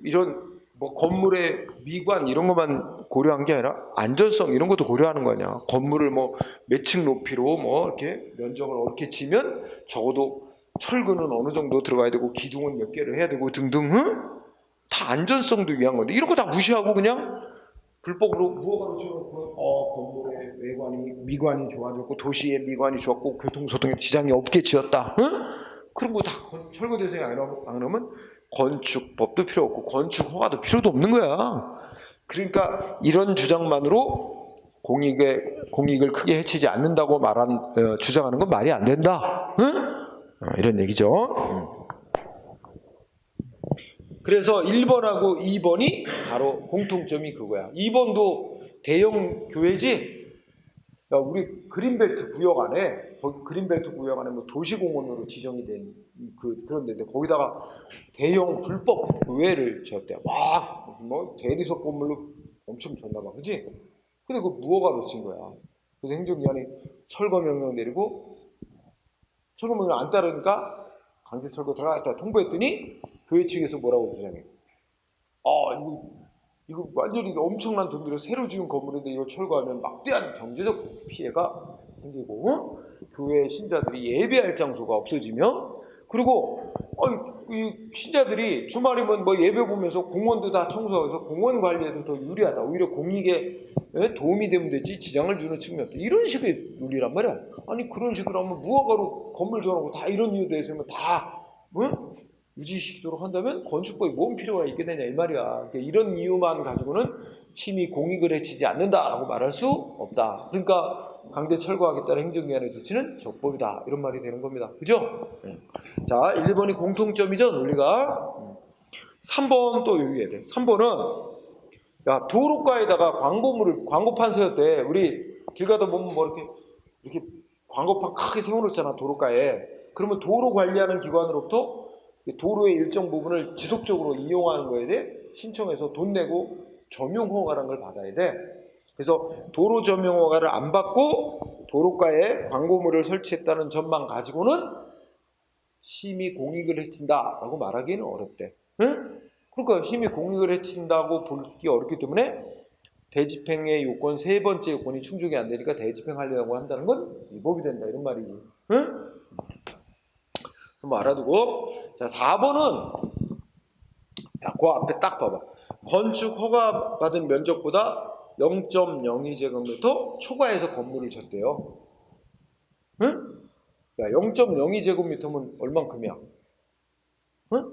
이런 뭐 건물의 미관 이런 것만 고려한 게 아니라 안전성 이런 것도 고려하는 거 아니야. 건물을 뭐 몇 층 높이로 뭐 이렇게 면적을 어떻게 치면 적어도 철근은 어느 정도 들어가야 되고 기둥은 몇 개를 해야 되고 등등 응? 다 안전성도 위한 건데 이런 거 다 무시하고 그냥 불법으로 무허가로 지어놓고 건물의 외관이 미관이 좋아졌고 도시의 미관이 좋았고 교통소통에 지장이 없게 지었다. 응? 그런 거 다 철거 대상이 안 하면 건축법도 필요 없고 건축 허가도 필요도 없는 거야. 그러니까 이런 주장만으로 공익을 크게 해치지 않는다고 주장하는 건 말이 안 된다. 응? 이런 얘기죠. 그래서 1번하고 2번이 바로 공통점이 그거야. 2번도 대형 교회지. 우리 그린벨트 구역 안에 거기 그린벨트 구역 안에 뭐 도시공원으로 지정이 된 그런 데인데 거기다가 대형 불법 교회를 지었대. 막 뭐 대리석 건물로 엄청 졌나 봐, 그지? 근데 그 무허가로 진 거야. 그래서 행정기관이 철거 명령 내리고 철거 명령 안 따르니까 강제 철거 들어가겠다 통보했더니 교회 측에서 뭐라고 주장해? 이거 완전히 엄청난 돈 들여 새로 지은 건물인데 이걸 철거하면 막대한 경제적 피해가 생기고 교회 신자들이 예배할 장소가 없어지며 그리고 이 신자들이 주말이면 뭐 예배 보면서 공원도 다 청소해서 공원 관리에도 더 유리하다. 오히려 공익에 도움이 되면 되지 지장을 주는 측면도 이런 식의 논리란 말이야. 아니 그런 식으로 하면 무허가로 건물 지어놓고 다 이런 이유에 있으면 다 유지시키도록 한다면 건축법이 뭔 필요가 있게 되냐 이 말이야. 그러니까 이런 이유만 가지고는 심히 공익을 해치지 않는다라고 말할 수 없다. 그러니까 강제 철거하겠다는 행정기관의 조치는 적법이다 이런 말이 되는 겁니다. 그죠? 자, 1번이 공통점이죠 논리가. 3번 또 유의해야 돼. 3번은 도로가에다가 광고판 세웠대. 우리 길 가다 보면 뭐 이렇게 광고판 크게 세워놓잖아 도로가에. 그러면 도로 관리하는 기관으로부터 도로의 일정 부분을 지속적으로 이용하는 거에 대해 신청해서 돈 내고 점용허가라는 걸 받아야 돼. 그래서 도로 점용허가를 안 받고 도로가에 광고물을 설치했다는 점만 가지고는 심히 공익을 해친다라고 말하기는 어렵대. 응? 그러니까 심히 공익을 해친다고 보기 어렵기 때문에 대집행의 요건 3번째 요건이 충족이 안 되니까 대집행하려고 한다는 건 위법이 된다 이런 말이지. 응? 한번 알아두고. 자, 4번은 그 앞에 딱 봐봐. 건축 허가 받은 면적보다 0.02제곱미터 초과해서 건물을 쳤대요. 응? 야, 0.02제곱미터면 얼만큼이야? 응?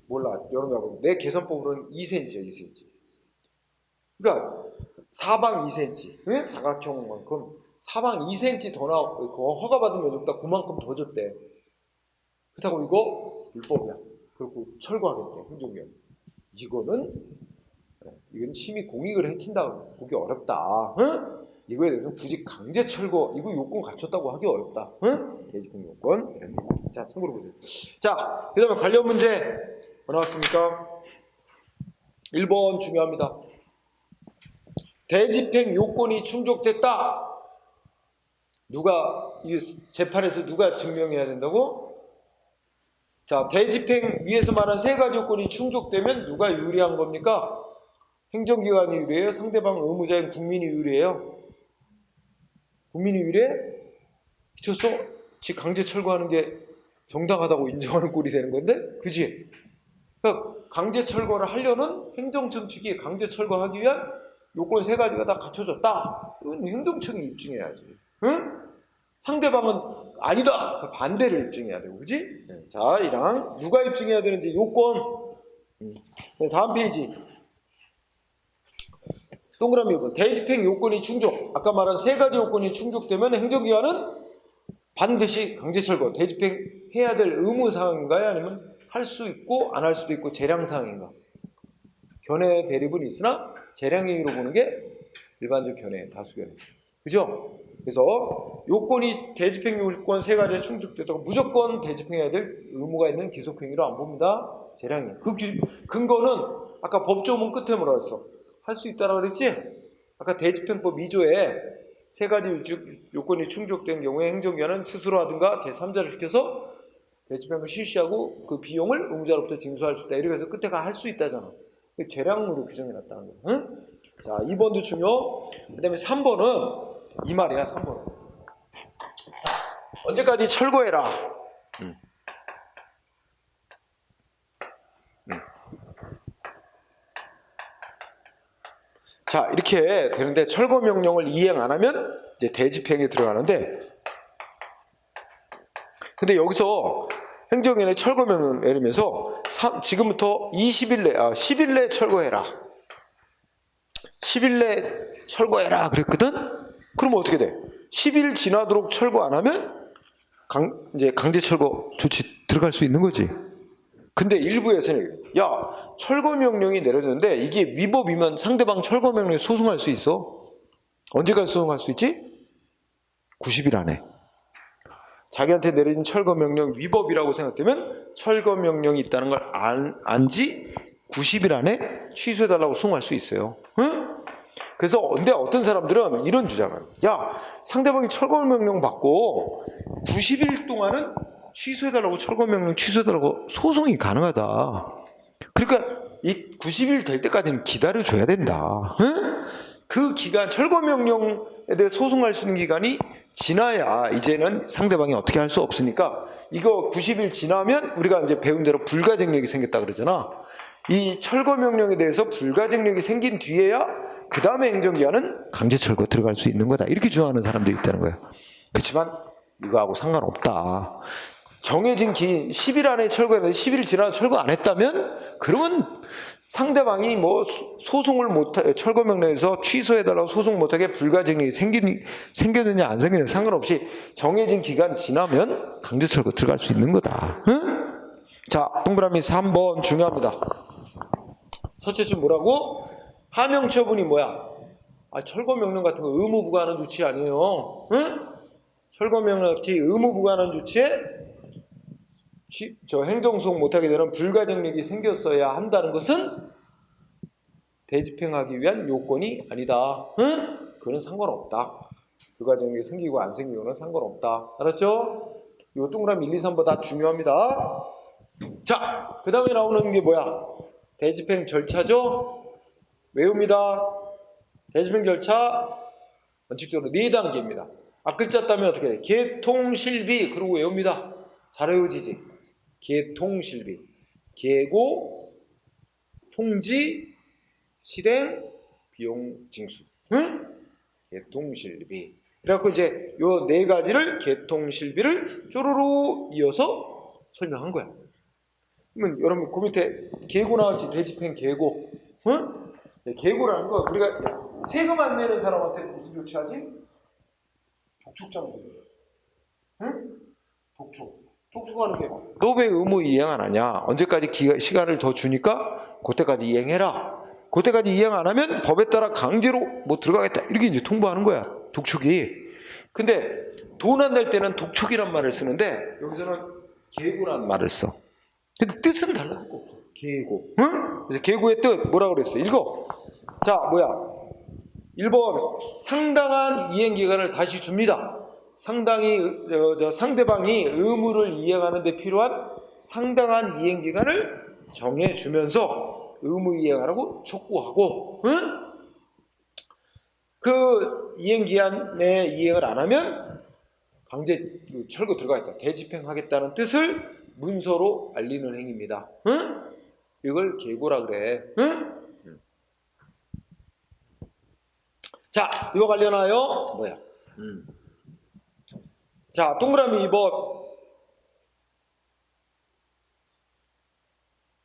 몰라. 여러분, 내 계산법으로는 2cm야, 2cm. 그러니까 사방 2cm, 응? 사각형만큼 사방 2cm 더 나오고 그 허가받은 면적보다 그만큼 더 줬대. 그렇다고 이거 불법이야. 그리고 철거하겠대, 행정기관. 이건 심히 공익을 해친다고 보기 어렵다. 응? 이거에 대해서 굳이 강제 철거, 이거 요건 갖췄다고 하기 어렵다. 응? 대집행 요건. 이런 거. 자, 참고로 보세요. 자, 그 다음에 관련 문제 뭐 나왔습니까? 1번 중요합니다. 대집행 요건이 충족됐다. 이 재판에서 누가 증명해야 된다고? 자, 대집행 위에서 말한 3가지 요건이 충족되면 누가 유리한 겁니까? 행정기관이 유리해요? 상대방 의무자인 국민이 유리해요? 국민이 유리해? 미쳤어? 지 강제 철거하는 게 정당하다고 인정하는 꼴이 되는 건데? 그지? 그러니까 강제 철거를 하려는 행정청 측이 강제 철거하기 위한 요건 3가지가 다 갖춰졌다. 이건 행정청이 입증해야지. 응? 상대방은 아니다. 그 반대를 입증해야 되고, 그지? 자, 이랑 누가 입증해야 되는지 요건. 네, 다음 페이지. 동그라미 5번. 대집행 요건이 충족. 아까 말한 3가지 요건이 충족되면 행정기관은 반드시 강제철거, 대집행해야 될 의무사항인가요? 아니면 할 수 있고 안 할 수도 있고 재량사항인가? 견해 대립은 있으나 재량행위로 보는 게 일반적 견해, 다수견해. 그죠? 그래서 요건이 대집행 요건 세 가지에 충족되다가 무조건 대집행해야 될 의무가 있는 기속행위로 안 봅니다. 재량이. 그 근거는 아까 법조문 끝에 뭐라 그랬어? 할 수 있다라고 그랬지? 아까 대집행법 2조에 세 가지 요건이 충족된 경우에 행정기관은 스스로 하든가 제3자를 시켜서 대집행을 실시하고 그 비용을 의무자로부터 징수할 수 있다. 이렇게 해서 끝에가 할 수 있다잖아. 재량으로 규정해놨다는 거야. 응? 자, 2번도 중요. 그 다음에 3번은 이 말이야. 3번은 언제까지 철거해라. 자, 이렇게 되는데 철거 명령을 이행 안 하면 이제 대집행에 들어가는데, 근데 여기서 행정위원회 철거 명령 내리면서 지금부터 20일 내, 10일 내 철거해라. 10일 내 철거해라 그랬거든? 그러면 어떻게 돼? 10일 지나도록 철거 안 하면 이제 강제 철거 조치 들어갈 수 있는 거지. 근데 일부에서는 야, 철거 명령이 내려졌는데 이게 위법이면 상대방 철거 명령에 소송할 수 있어. 언제까지 소송할 수 있지? 90일 안에. 자기한테 내려진 철거 명령 위법이라고 생각되면 철거 명령이 있다는 걸 안지 90일 안에 취소해달라고 소송할 수 있어요. 응? 그래서 근데 어떤 사람들은 이런 주장을, 야, 상대방이 철거 명령 받고 90일 동안은 취소해달라고, 철거 명령 취소해달라고 소송이 가능하다. 그러니까 이 90일 될 때까지는 기다려줘야 된다. 응? 그 기간, 철거 명령에 대해 소송할 수 있는 기간이 지나야 이제는 상대방이 어떻게 할 수 없으니까, 이거 90일 지나면 우리가 이제 배운 대로 불가증력이 생겼다 그러잖아. 이 철거 명령에 대해서 불가증력이 생긴 뒤에야 그 다음에 행정기관은 강제철거 들어갈 수 있는 거다. 이렇게 주장하는 사람들이 있다는 거예요. 그렇지만 이거하고 상관없다. 정해진 기인 10일 안에 철거했는데 10일 지나서 철거 안 했다면, 그러면 상대방이 뭐 소송을 못해, 철거 명령에서 취소해달라고 소송 못하게 불가증력이 생겼느냐 안 생겼느냐 상관없이 정해진 기간 지나면 강제철거 들어갈 수 있는 거다. 응? 자, 동그라미 3번 중요합니다. 첫째쯤 뭐라고? 하명 처분이 뭐야? 철거 명령 같은 거 의무 부과하는 조치 아니에요. 응? 철거 명령 같이 의무 부과하는 조치에 행정소송 못하게 되는 불가증력이 생겼어야 한다는 것은 대집행하기 위한 요건이 아니다. 응? 그건 상관없다. 불가증력이 생기고 안 생기고는 상관없다. 알았죠? 요 동그라미 1, 2, 3번 다 중요합니다. 자, 그 다음에 나오는 게 뭐야? 대집행 절차죠? 외웁니다. 대집행 절차 원칙적으로 4단계입니다. 앞글자 따면 어떻게 돼? 개통실비. 그러고 외웁니다. 잘 외워지지? 개통실비. 계고, 통지, 실행, 비용 징수. 응? 개통실비. 그래갖고 이제 요 4가지를 개통실비를 쪼르르 이어서 설명한 거야. 그러면 여러분 그 밑에 계고 나왔지? 대집행 계고. 응? 계고라는 거, 우리가 세금 안 내는 사람한테 무슨 조치하지? 독촉장 내는 거야. 응? 독촉하는 게 너 왜 의무 이행 안 하냐? 언제까지 시간을 더 주니까 그때까지 이행해라. 그때까지 이행 안 하면 법에 따라 강제로 뭐 들어가겠다. 이렇게 이제 통보하는 거야. 독촉이. 근데 돈 안 낼 때는 독촉이란 말을 쓰는데 여기서는 계고란 말을 써. 근데 뜻은 달라질 거 없어. 계고. 응? 그래서 계고의 뜻 뭐라고 그랬어? 읽어. 자, 뭐야? 1번 상당한 이행기간을 다시 줍니다. 상대방이 의무를 이행하는 데 필요한 상당한 이행기간을 정해주면서 의무 이행하라고 촉구하고, 응? 그 이행기한에 이행을 안 하면 강제 철거 들어가겠다, 대집행하겠다는 뜻을 문서로 알리는 행위입니다. 응? 이걸 계고라 그래. 응? 자, 이거 관련하여 뭐야? 자, 동그라미 2번.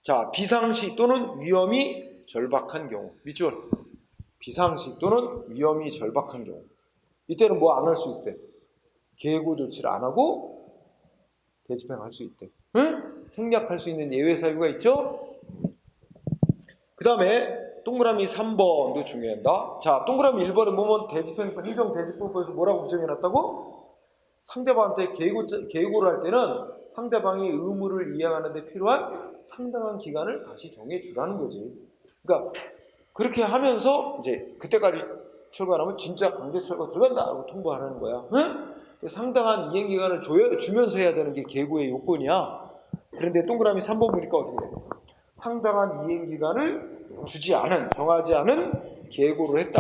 자, 비상시 또는 위험이 절박한 경우. 밑줄. 비상시 또는 위험이 절박한 경우. 이때는 뭐 안 할 수 있을 때? 계고 조치를 안 하고 대집행할 수 있대. 응? 생략할 수 있는 예외 사유가 있죠? 그 다음에 동그라미 3번도 중요한다. 자, 동그라미 1번에 보면 행정대지법에서 뭐라고 규정해놨다고? 상대방한테 계고를 할 때는 상대방이 의무를 이행하는 데 필요한 상당한 기간을 다시 정해주라는 거지. 그러니까 그렇게 하면서 이제 그때까지 철거 안 하면 진짜 강제 철거 들어간다고 통보하라는 거야. 응? 상당한 이행 기간을 주면서 해야 되는 게 계고의 요건이야. 그런데 동그라미 3번 보니까 어떻게 돼? 상당한 이행 기간을 정하지 않은 계고를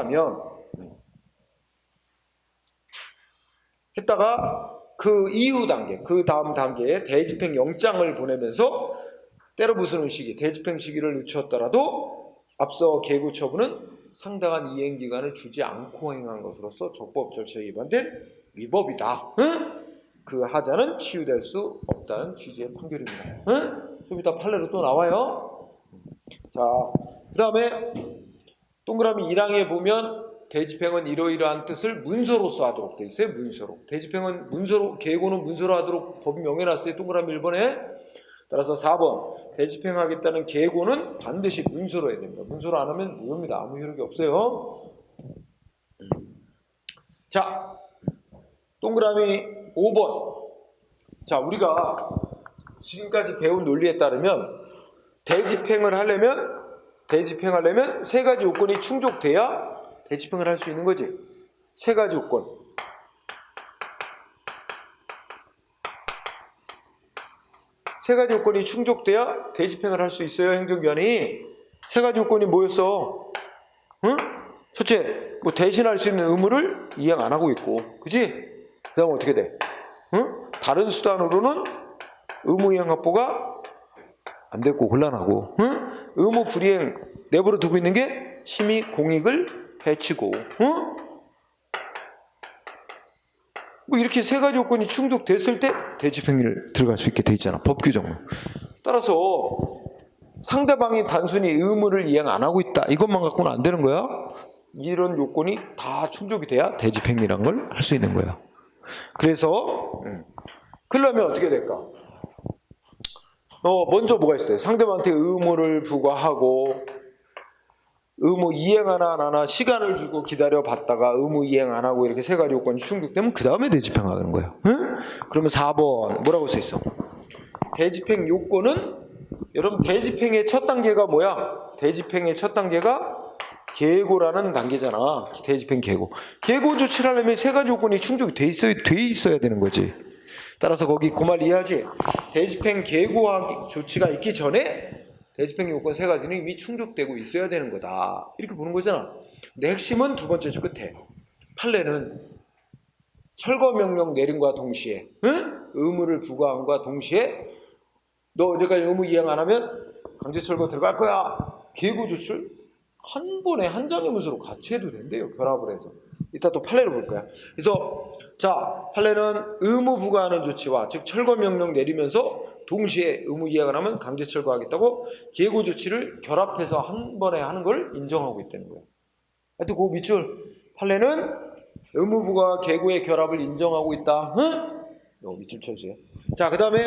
했다가 그 이후 단계, 그 다음 단계에 대집행 영장을 보내면서 때로 부수는 시기, 대집행 시기를 늦췄더라도 앞서 계고 처분은 상당한 이행 기간을 주지 않고 행한 것으로서 적법 절차에 위반된 위법이다. 응? 그 하자는 치유될 수 없다는 취지의 판결입니다. 응? 좀 이따 판례로 또 나와요. 자, 그 다음에 동그라미 1항에 보면 대집행은 이러이러한 뜻을 문서로서 하도록 돼 있어요. 문서로. 대집행은 문서로, 계고는 문서로 하도록 법이 명해놨어요. 동그라미 1번에. 따라서 4번 대집행하겠다는 계고는 반드시 문서로 해야 됩니다. 문서로 안 하면 무효입니다. 아무 효력이 없어요. 자, 동그라미 5번. 자, 우리가 지금까지 배운 논리에 따르면 대집행하려면 세 가지 요건이 충족돼야 대집행을 할 수 있는 거지. 세 가지 요건. 세 가지 요건이 충족돼야 대집행을 할 수 있어요. 행정기관이. 세 가지 요건이 뭐였어? 응? 첫째, 뭐 대신할 수 있는 의무를 이행 안 하고 있고, 그지? 그 다음 어떻게 돼? 응? 다른 수단으로는 의무 이행 확보가 안 됐고 곤란하고, 응? 의무 불이행 내버려 두고 있는 게 심히 공익을 해치고, 응? 뭐 이렇게 세 가지 요건이 충족됐을 때 대집행위를 들어갈 수 있게 돼 있잖아. 법 규정으로. 따라서 상대방이 단순히 의무를 이행 안 하고 있다, 이것만 갖고는 안 되는 거야. 이런 요건이 다 충족이 돼야 대집행위란 걸 할 수 있는 거야. 그래서 그러려면 어떻게 될까? 먼저 뭐가 있어요? 상대방한테 의무를 부과하고 의무 이행하나 안 하나 시간을 주고 기다려 봤다가 의무 이행 안 하고 이렇게 세 가지 요건이 충족되면 그 다음에 대집행하는 거예요. 응? 그러면 4번 뭐라고 써 있어? 대집행 요건은, 여러분 대집행의 첫 단계가 뭐야? 대집행의 첫 단계가 계고라는 단계잖아. 대집행 계고. 계고 조치를 하려면 세 가지 요건이 충족이 돼 있어야 되는 거지. 따라서 거기 그 말 이해하지? 대집행 계고 조치가 있기 전에 대집행 요건 세 가지는 이미 충족되고 있어야 되는 거다. 이렇게 보는 거잖아. 근데 핵심은 두 번째 줄 끝에. 판례는 철거 명령 내림과 동시에, 응? 의무를 부과함과 동시에 너 언제까지 의무 이행 안 하면 강제 철거 들어갈 거야. 계고 조치를 한 번에 한 장의 문서로 같이 해도 된대요. 결합을 해서. 이따 또 판례를 볼 거야. 그래서 자, 판례는 의무 부과하는 조치와 즉 철거 명령 내리면서 동시에 의무 이행을 하면 강제 철거하겠다고 계고 조치를 결합해서 한 번에 하는 걸 인정하고 있다는 거예요. 하여튼 그 밑줄 판례는 의무 부과와 계고의 결합을 인정하고 있다. 응? 요 밑줄 쳐주세요. 자, 그 다음에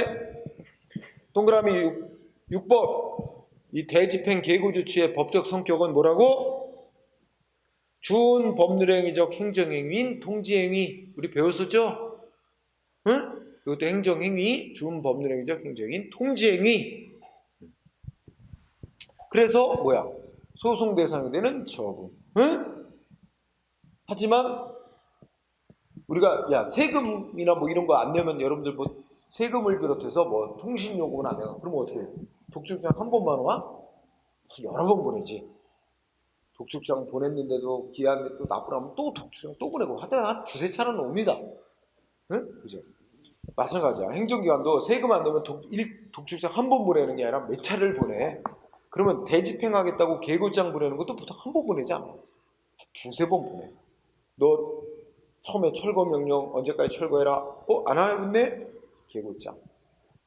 동그라미 6번. 이 대집행 계고 조치의 법적 성격은 뭐라고? 준법률행위적 행정행위인 통지행위. 우리 배웠었죠? 응? 이것도 행정행위, 준법률행위적 행정행위인 통지행위. 그래서 뭐야? 소송 대상이 되는 처분. 응? 하지만 우리가 세금이나 뭐 이런 거 안 내면 여러분들 뭐 세금을 비롯해서 뭐 통신요금은 안 내가. 그러면 어떻게 해? 독촉장 한 번만 와? 여러 번 보내지. 독촉장 보냈는데도 기한이 또 납부하면 또 독촉장 또 보내고 하다가 한 두세 차례는 옵니다. 응? 그죠? 마찬가지야. 행정기관도 세금 안 내면 독촉장 한 번 보내는 게 아니라 몇 차례를 보내. 그러면 대집행하겠다고 계고장 보내는 것도 보통 한 번 보내지 않아. 두세 번 보내. 너 처음에 철거 명령 언제까지 철거해라. 안 하겠네? 계고장.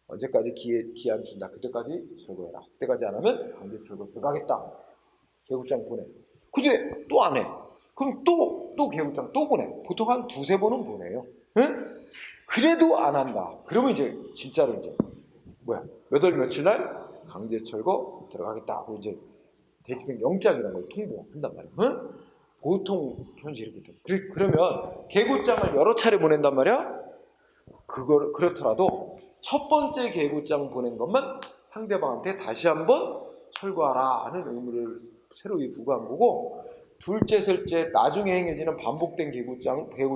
언제까지 기한 준다. 그때까지 철거해라. 그때까지 안 하면 강제 철거 들어가겠다. 계고장 보내. 근데 또 안 해. 그럼 또 계고장 또 보내. 보통 한 두세 번은 보내요. 응? 그래도 안 한다. 그러면 이제 진짜로 이제 몇 월 며칠 날 강제 철거 들어가겠다 하고 이제 대집행 영장이라는 걸 통보한단 말이야. 응? 보통 현재 이렇게 돼. 그러면 계고장을 여러 차례 보낸단 말이야. 그렇더라도 첫 번째 계고장 보낸 것만 상대방한테 다시 한번 철거하라 하는 의무를 새로이 부과한 거고, 둘째, 셋째 나중에 행해지는 반복된 계고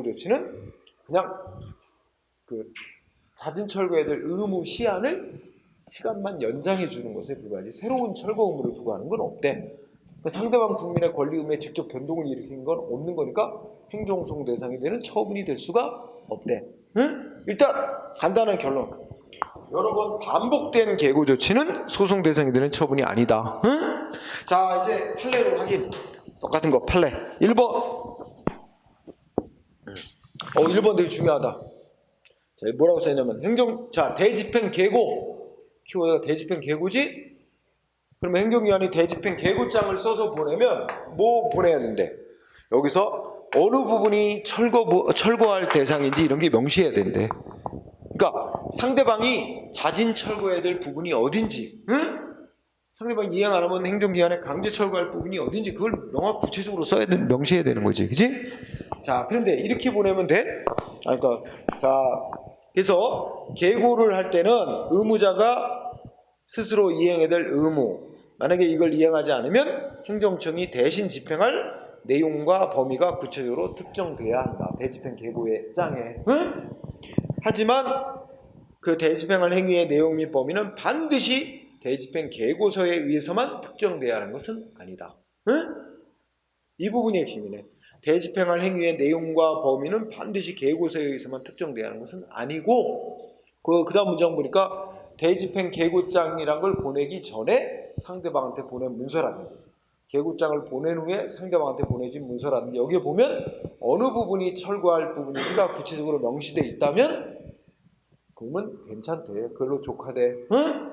조치는 그냥 그 자진 철거해야 될 의무 시간만 연장해 주는 것에 불과하지 새로운 철거 의무를 부과하는 건 없대. 상대방 국민의 권리 의무에 직접 변동을 일으킨 건 없는 거니까 행정소송 대상이 되는 처분이 될 수가 없대. 응? 일단 간단한 결론. 여러 번 반복된 계고 조치는 소송 대상이 되는 처분이 아니다. 응? 자, 이제 판례로 확인. 똑같은 거 판례. 1번. 1번 되게 중요하다. 자, 뭐라고 써있냐면 대집행 계고. 키워드가 대집행 계고지? 그러면 행정기관이 대집행 계고장을 써서 보내면 뭐 보내야 된대? 여기서 어느 부분이 철거할 대상인지 이런 게 명시해야 된대. 그러니까 상대방이 자진 철거해야 될 부분이 어딘지, 응? 상대방이 이행 안 하면 행정기관에 강제 철거할 부분이 어딘지 그걸 명확 구체적으로 명시해야 되는 거지, 그지? 자, 그런데 이렇게 보내면 돼? 그래서 계고를 할 때는 의무자가 스스로 이행해야 될 의무, 만약에 이걸 이행하지 않으면 행정청이 대신 집행할 내용과 범위가 구체적으로 특정돼야 한다. 대집행 계고의 장에. 응? 하지만 그 대집행할 행위의 내용 및 범위는 반드시 대집행 계고서에 의해서만 특정돼야 하는 것은 아니다. 응? 이 부분이 핵심이네. 대집행할 행위의 내용과 범위는 반드시 계고서에 의해서만 특정돼야 하는 것은 아니고, 그 다음 문장 보니까 대집행 계고장이란 걸 보내기 전에 상대방한테 보낸 문서라든지, 계고장을 보낸 후에 상대방한테 보내진 문서라든지, 여기에 보면 어느 부분이 철거할 부분인지가 구체적으로 명시되어 있다면 그러면 괜찮대. 그걸로 족하대. 응?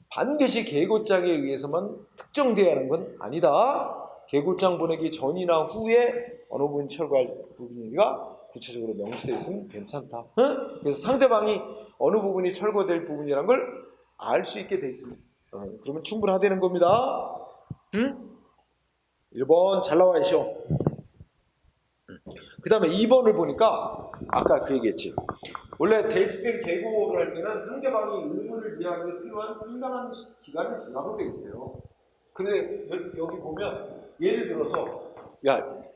반드시 계고장에 의해서만 특정돼야 하는 건 아니다. 계고장 보내기 전이나 후에 어느 부분이 철거할 부분인지가 구체적으로 명시되어 있으면 괜찮다. 응? 그래서 상대방이 어느 부분이 철거될 부분이라는 걸 알 수 있게 돼 있습니다. 그러면 충분하다는 겁니다. 응? 1번 잘 나와 있죠. 그 다음에 2번을 보니까 아까 그 얘기했지. 원래 대집행 계고를 할 때는 상대방이 의무를 이해하는 데 필요한 상당한 기간을 주라고 되어 있어요. 근데 여기 보면 예를 들어서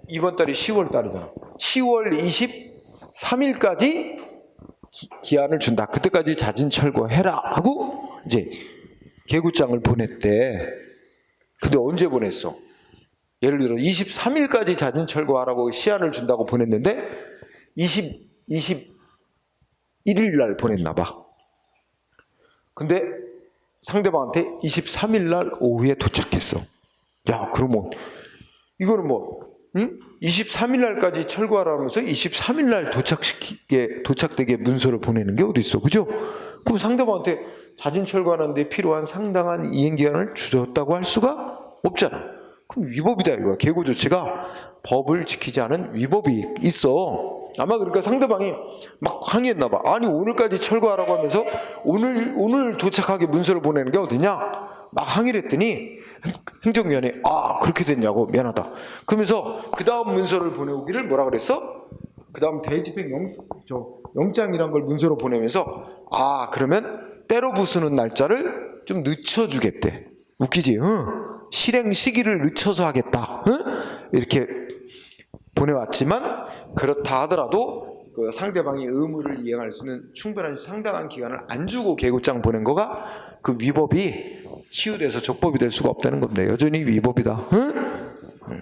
이번 달이 10월 달이잖아. 10월 23일까지 기한을 준다. 그때까지 자진 철거해라 하고 이제 계고장을 보냈대. 근데 언제 보냈어? 예를 들어 23일까지 자진 철거하라고 시한을 준다고 보냈는데 21일 날 보냈나 봐. 근데 상대방한테 23일 날 오후에 도착했어. 야, 그러면 이거는 응? 23일 날까지 철거하라면서 23일 날 도착되게 문서를 보내는 게 어디 있어, 그죠? 그럼 상대방한테 자진 철거하는데 필요한 상당한 이행기한을 주었다고 할 수가 없잖아. 그럼 위법이다 이거야. 계고 조치가 법을 지키지 않은 위법이 있어. 아마 그러니까 상대방이 막 항의했나 봐. 아니 오늘까지 철거하라고 하면서 오늘 도착하게 문서를 보내는 게 어디냐? 막 항의를 했더니 행정위원회 그렇게 됐냐고 미안하다. 그러면서 그 다음 문서를 보내오기를 뭐라 그랬어? 그 다음 대집행 영장이란 걸 문서로 보내면서 그러면 때로 부수는 날짜를 좀 늦춰주겠대. 웃기지? 실행 시기를 늦춰서 하겠다. 이렇게 보내왔지만 그렇다 하더라도 그 상대방이 의무를 이행할 수 있는 충분한 상당한 기간을 안 주고 계고장 보낸 거가 그 위법이 치유돼서 적법이 될 수가 없다는 겁니다. 여전히 위법이다.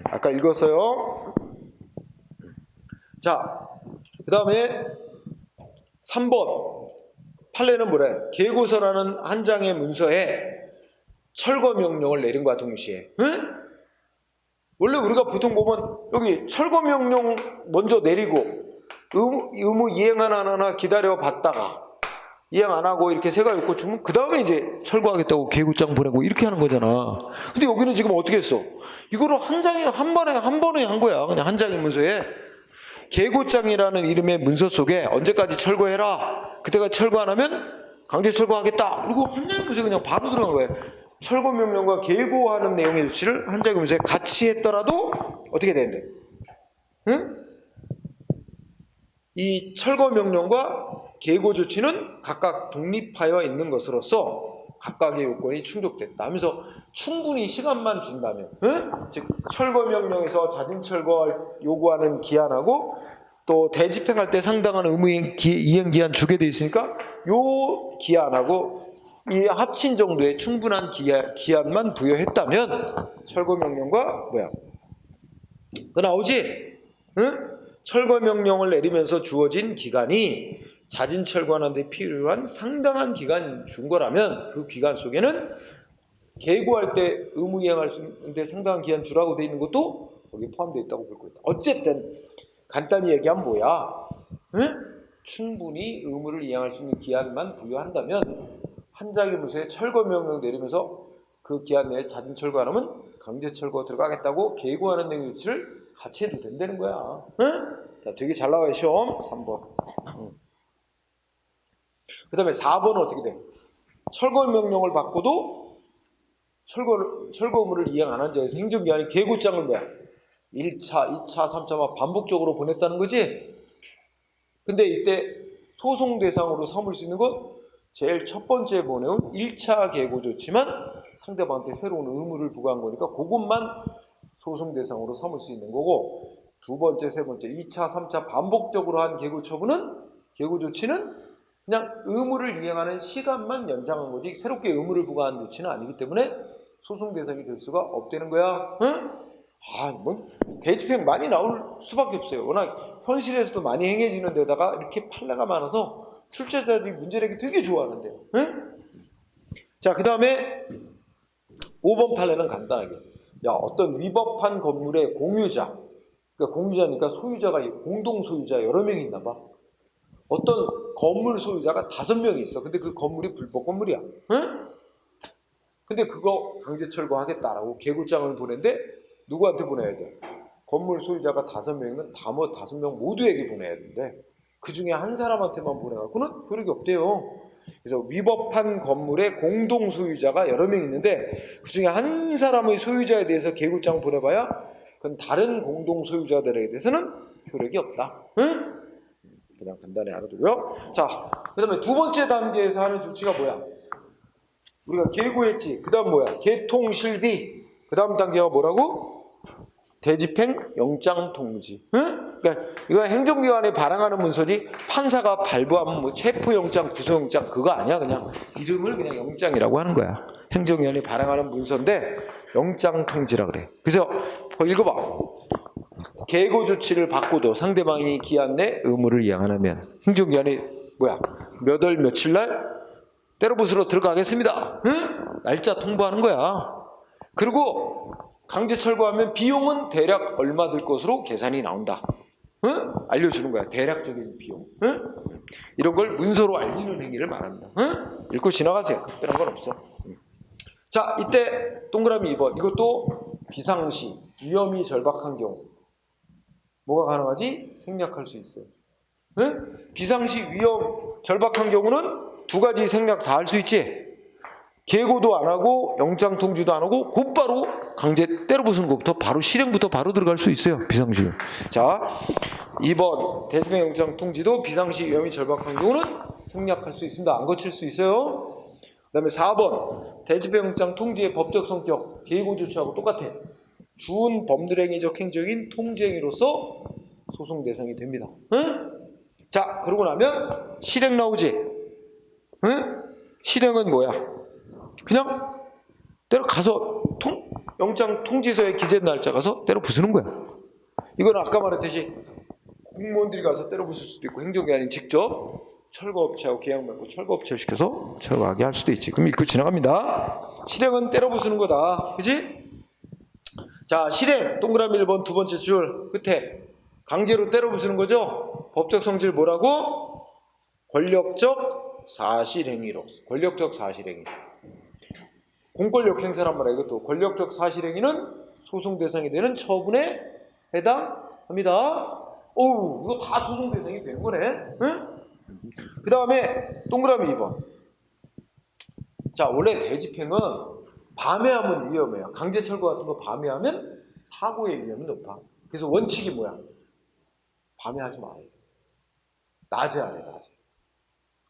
아까 읽었어요. 자, 그 다음에 3번 판례는 뭐래? 계고서라는 한 장의 문서에 철거 명령을 내린 것과 동시에 원래 우리가 보통 보면 여기 철거 명령 먼저 내리고 의무 이행 하나 기다려 봤다가 이행 안 하고 이렇게 새가 있고 주면 그 다음에 이제 철거하겠다고 계고장 보내고 이렇게 하는 거잖아. 근데 여기는 지금 어떻게 했어? 이거를 한 번에 한 거야. 그냥 한 장의 문서에 계고장이라는 이름의 문서 속에 언제까지 철거해라. 그때가 철거 안 하면 강제 철거하겠다. 그리고 한 장의 문서에 그냥 바로 들어간 거야. 철거명령과 계고하는 내용의 조치를 한자기 문서에 같이 했더라도 어떻게 되는데? 응? 이 철거명령과 계고 조치는 각각 독립하여 있는 것으로서 각각의 요건이 충족됐다 하면서 충분히 시간만 준다면, 응? 즉 철거명령에서 자진철거를 요구하는 기한하고 또 대집행할 때 상당한 의무 이행 기한 주게 돼 있으니까 요 기한하고 이 합친 정도의 충분한 기한만 부여했다면 철거명령과 뭐야? 그거 나오지? 응? 철거명령을 내리면서 주어진 기간이 자진철거하는 데 필요한 상당한 기간 준 거라면 그 기간 속에는 계고할 때 의무 이행할 수 있는데 상당한 기간 주라고 돼 있는 것도 거기에 포함되어 있다고 볼 거다. 어쨌든 간단히 얘기하면 뭐야? 응? 충분히 의무를 이행할 수 있는 기한만 부여한다면 한자기 문서에 철거명령 내리면서 그 기한 내에 자진철거 안 하면 강제철거 들어가겠다고 계고하는 내용 조치를 같이 해도 된다는 거야. 응? 자, 되게 잘 나와요, 시험. 3번. 그 다음에 4번은 어떻게 돼? 철거명령을 받고도 철거 의무를 이행 안 한 자에서 행정기한이 계고장을 뭐야? 1차, 2차, 3차 반복적으로 보냈다는 거지? 근데 이때 소송 대상으로 삼을 수 있는 건 제일 첫 번째 보내온 1차 계고 조치만 상대방한테 새로운 의무를 부과한 거니까 그것만 소송 대상으로 삼을 수 있는 거고, 두 번째, 세 번째, 2차, 3차 반복적으로 한 계고 처분은, 계고 조치는 그냥 의무를 이행하는 시간만 연장한 거지 새롭게 의무를 부과한 조치는 아니기 때문에 소송 대상이 될 수가 없다는 거야. 응? 뭐 대집행 많이 나올 수밖에 없어요. 워낙 현실에서도 많이 행해지는 데다가 이렇게 판례가 많아서 출제자들이 문제 내기 되게 좋아하는데요. 응? 자, 그 다음에 5번 판례는 간단하게, 야, 어떤 위법한 건물의 공유자, 그러니까 공유자니까 소유자가 공동 소유자 여러 명이 있나 봐. 어떤 건물 소유자가 5명이 있어. 근데 그 건물이 불법 건물이야. 응? 근데 그거 강제 철거하겠다라고 계고장을 보냈는데 누구한테 보내야 돼? 건물 소유자가 5명이면 5명 모두에게 보내야 되는데 그 중에 한 사람한테만 보내갖고는 효력이 없대요. 그래서 위법한 건물의 공동 소유자가 여러 명 있는데 그 중에 한 사람의 소유자에 대해서 계고장을 보내봐야 그건 다른 공동 소유자들에 대해서는 효력이 없다. 응? 그냥 간단히 알아두고요. 자, 그 다음에 두 번째 단계에서 하는 조치가 뭐야? 우리가 계고했지. 그 다음 뭐야? 개통실비. 그 다음 단계가 뭐라고? 대집행 영장통지. 응? 그러니까 이거 행정기관에 발행하는 문서지 판사가 발부하면 뭐 체포영장, 구속영장 그거 아니야. 그냥 이름을 그냥 영장이라고 하는 거야. 행정기관에 발행하는 문서인데 영장통지라 그래. 그래서 읽어봐. 계고 조치를 받고도 상대방이 기한 내 의무를 이행 안 하면 행정기관이 뭐야? 몇 월 며칠 날 때려부수러 들어가겠습니다. 응? 날짜 통보하는 거야. 그리고 강제 철거하면 비용은 대략 얼마 들 것으로 계산이 나온다. 응? 알려주는 거야. 대략적인 비용. 응? 이런 걸 문서로 알리는 행위를 말합니다. 응? 읽고 지나가세요. 특별한 건 없어. 자, 이때 동그라미 2번. 이것도 비상시, 위험이 절박한 경우 뭐가 가능하지? 생략할 수 있어요. 응? 비상시, 위험, 절박한 경우는 두 가지 생략 다 할 수 있지. 계고도 안 하고 영장 통지도 안 하고 곧바로 강제 때려 부수는 것부터 바로 실행부터 바로 들어갈 수 있어요. 비상시. 자, 2번 대집행 영장 통지도 비상시 위험이 절박한 경우는 생략할 수 있습니다. 안 거칠 수 있어요. 그다음에 4번 대집행 영장 통지의 법적 성격 계고 조치하고 똑같아. 주운 범죄행위적 행정인 통지행위로서 소송 대상이 됩니다. 응? 자, 그러고 나면 실행 나오지. 응? 실행은 뭐야? 그냥 때려 가서 영장 통지서에 기재된 날짜 가서 때려 부수는 거야. 이건 아까 말했듯이 공무원들이 가서 때려 부술 수도 있고 행정기관이 직접 철거업체하고 계약 맺고 철거업체를 시켜서 철거하게 할 수도 있지. 그럼 읽고 지나갑니다. 실행은 때려 부수는 거다. 그지? 자, 실행 동그라미 1번 두 번째 줄 끝에 강제로 때려 부수는 거죠. 법적 성질 뭐라고? 권력적 사실행위로서. 권력적 사실행위. 공권력 행사란 말이야. 이것도 권력적 사실행위는 소송 대상이 되는 처분에 해당합니다. 어우, 이거 다 소송 대상이 되는 거네. 응? 그 다음에 동그라미 2번. 자, 원래 대집행은 밤에 하면 위험해요. 강제 철거 같은 거 밤에 하면 사고의 위험이 높아. 그래서 원칙이 뭐야? 밤에 하지 말아야 돼. 낮에 하래, 낮에.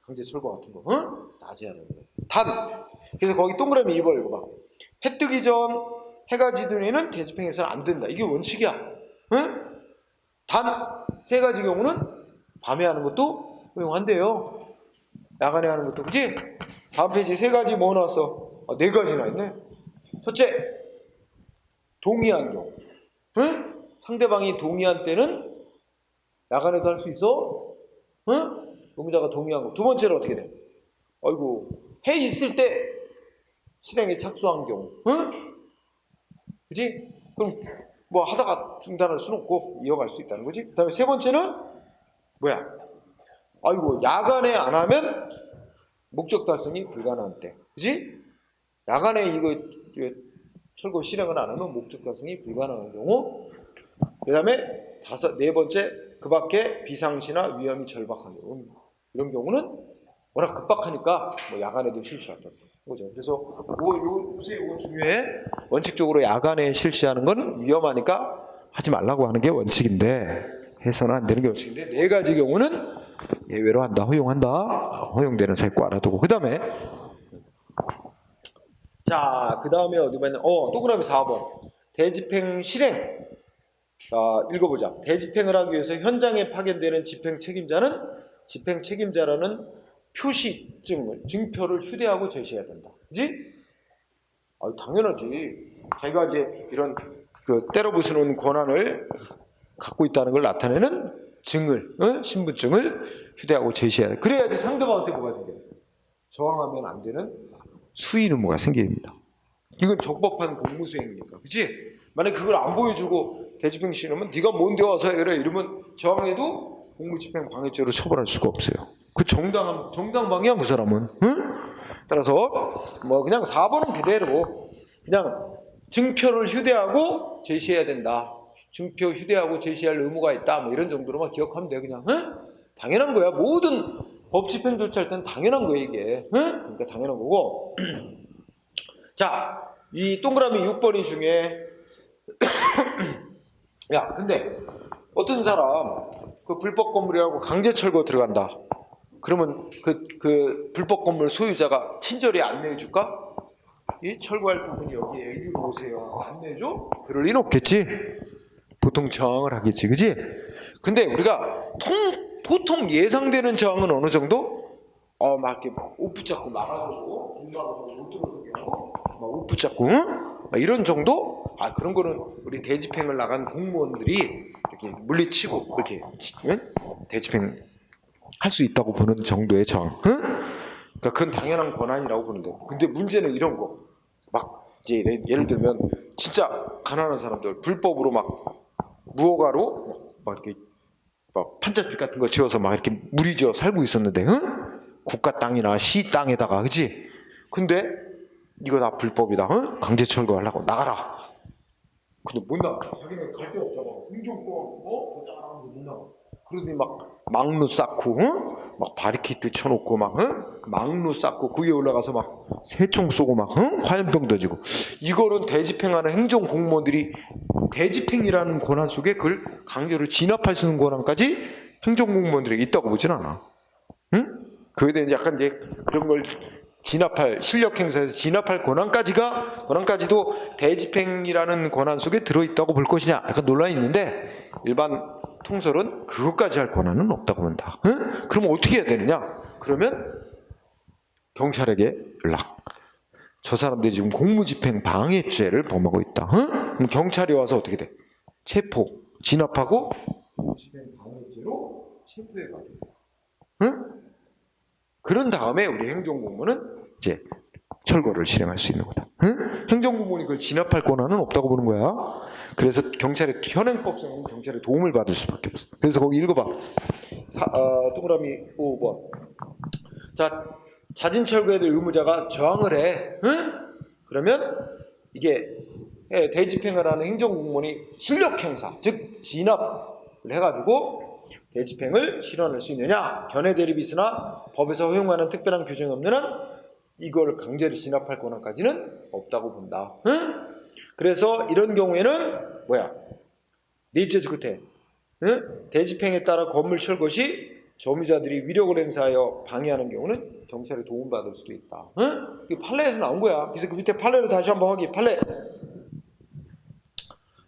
강제 철거 같은 거, 응? 낮에 하는 거야. 단. 그래서 거기 동그라미 2번 읽어봐. 해 뜨기 전 해가 지던 해는 대집행해서는 안 된다. 이게 원칙이야. 응? 단 세 가지 경우는 밤에 하는 것도 허용한대요. 야간에 하는 것도. 그치? 다음 페이지 세 가지 뭐 나왔어? 네 가지나 있네. 첫째, 동의한 경우. 응? 상대방이 동의한 때는 야간에도 할 수 있어? 응? 의무자가 동의한 거. 두 번째는 어떻게 돼? 아이고, 해 있을 때 실행에 착수한 경우. 응? 그치? 그럼 뭐 하다가 중단할 수는 없고 이어갈 수 있다는 거지. 그 다음에 세 번째는 뭐야? 아이고, 야간에 안 하면 목적 달성이 불가능한 때. 그치? 야간에 이거 철거 실행을 안 하면 목적 달성이 불가능한 경우. 그 다음에 네 번째, 그 밖에 비상시나 위험이 절박한 경우. 이런 경우는 워낙 급박하니까 뭐 야간에도 실시한다. 그죠? 그래서 요새 이거 중요해. 원칙적으로 야간에 실시하는 건 위험하니까 하지 말라고 하는 게 원칙인데 해서는 안 되는 게 원칙인데 네 가지 경우는 예외로 한다, 허용한다. 허용되는 사이 꼭 알아두고. 그 다음에 자, 그 다음에 어디 봤냐? 동그라미 4번. 대집행 실행. 읽어보자. 대집행을 하기 위해서 현장에 파견되는 집행 책임자는 집행 책임자라는 표시증을, 증표를 휴대하고 제시해야 된다. 그지? 당연하지. 자기가 이제 이런 때려 부수는 권한을 갖고 있다는 걸 나타내는 증을, 신분증을 휴대하고 제시해야 돼. 그래야지 상대방한테 뭐가 생겨? 저항하면 안 되는 수인 의무가 생깁니다. 이건 적법한 공무수행이니까. 그치? 만약 그걸 안 보여주고 대집행 시키면 네가 뭔데 와서 이래 이러면 저항해도 공무집행 방해죄로 처벌할 수가 없어요. 그 정당방이야 그 사람은. 응? 따라서 뭐 그냥 4번은 그대로 그냥 증표를 휴대하고 제시해야 된다. 증표 휴대하고 제시할 의무가 있다. 뭐 이런 정도로만 기억하면 돼 그냥. 응? 당연한 거야. 모든 법 집행 조치할 때는 당연한 거야 이게. 응? 그러니까 당연한 거고. 자, 이 동그라미 6번이 중에 야, 근데 어떤 사람 그 불법 건물이라고 강제 철거 들어간다. 그러면 그 불법 건물 소유자가 친절히 안내해 줄까? 이 철거할 부분이 여기에 이리 오세요. 안내해 줘? 그럴 리는 없겠지. 보통 저항을 하겠지, 그지? 근데 우리가 보통 예상되는 저항은 어느 정도? 막 이렇게 옷 붙잡고 막아주고, 문 막아서 못 들어오게 하고, 막 옷 붙잡고, 응? 이런 정도? 그런 거는 우리 대집행을 나간 공무원들이 이렇게 물리치고 이렇게 대집행 할 수 있다고 보는 정도의 저항. 응? 그러니까 그건 당연한 권한이라고 보는데. 근데 문제는 이런 거. 막 이제 예를 들면 진짜 가난한 사람들 불법으로 막 무허가로 막 이렇게 막 판잣집 같은 거 지어서 막 이렇게 무리지어 살고 있었는데, 응? 국가 땅이나 시 땅에다가, 그지? 근데 이거 다 불법이다. 응? 강제 철거하려고 나가라. 근데 못 나가. 자기는 갈 데 없잖아. 행정권 거장하는 거못 나가. 그러더니 막 망루 쌓고, 응? 막 바리케이트 쳐놓고 막, 응? 망루 쌓고 그 위에 올라가서 막 새총 쏘고 막, 응? 화염병 던지고. 이거는 대집행하는 행정 공무원들이 대집행이라는 권한 속에 그걸 강제로 진압할 수 있는 권한까지 행정 공무원들에게 있다고 보진 않아. 응? 그에 대해 약간 이제 그런 걸 진압할, 실력 행사에서 진압할 권한까지도 대집행이라는 권한 속에 들어있다고 볼 것이냐, 약간 논란이 있는데 일반 통설은 그것까지 할 권한은 없다고 본다. 응? 그럼 어떻게 해야 되느냐? 그러면 경찰에게 연락. 저 사람들이 지금 공무집행 방해죄를 범하고 있다. 응? 그럼 경찰이 와서 어떻게 돼? 체포, 진압하고 공무집행 방해죄로 체포해 가게 돼. 응? 그런 다음에 우리 행정공무원은 이제 철거를 실행할 수 있는 거다. 응? 행정공무원이 그걸 진압할 권한은 없다고 보는 거야. 그래서 경찰의 현행법상은 경찰의 도움을 받을 수밖에 없어. 그래서 거기 읽어봐. 동그라미 5번. 자, 자진 철거에 대한 의무자가 저항을 해. 응? 그러면 이게 대집행을 하는 행정공무원이 실력 행사, 즉 진압을 해가지고 대집행을 실현할 수 있느냐? 견해 대립이 있으나 법에서 허용하는 특별한 규정이 없는 한 이걸 강제로 진압할 권한까지는 없다고 본다. 응? 그래서 이런 경우에는 뭐야? 넷째 주 끝에 응? 대집행에 따라 건물 철거 시 점유자들이 위력을 행사하여 방해하는 경우는 경찰에 도움받을 수도 있다. 응? 이게 판례에서 나온 거야. 그래서 그 밑에 판례를 다시 한번 확인. 판례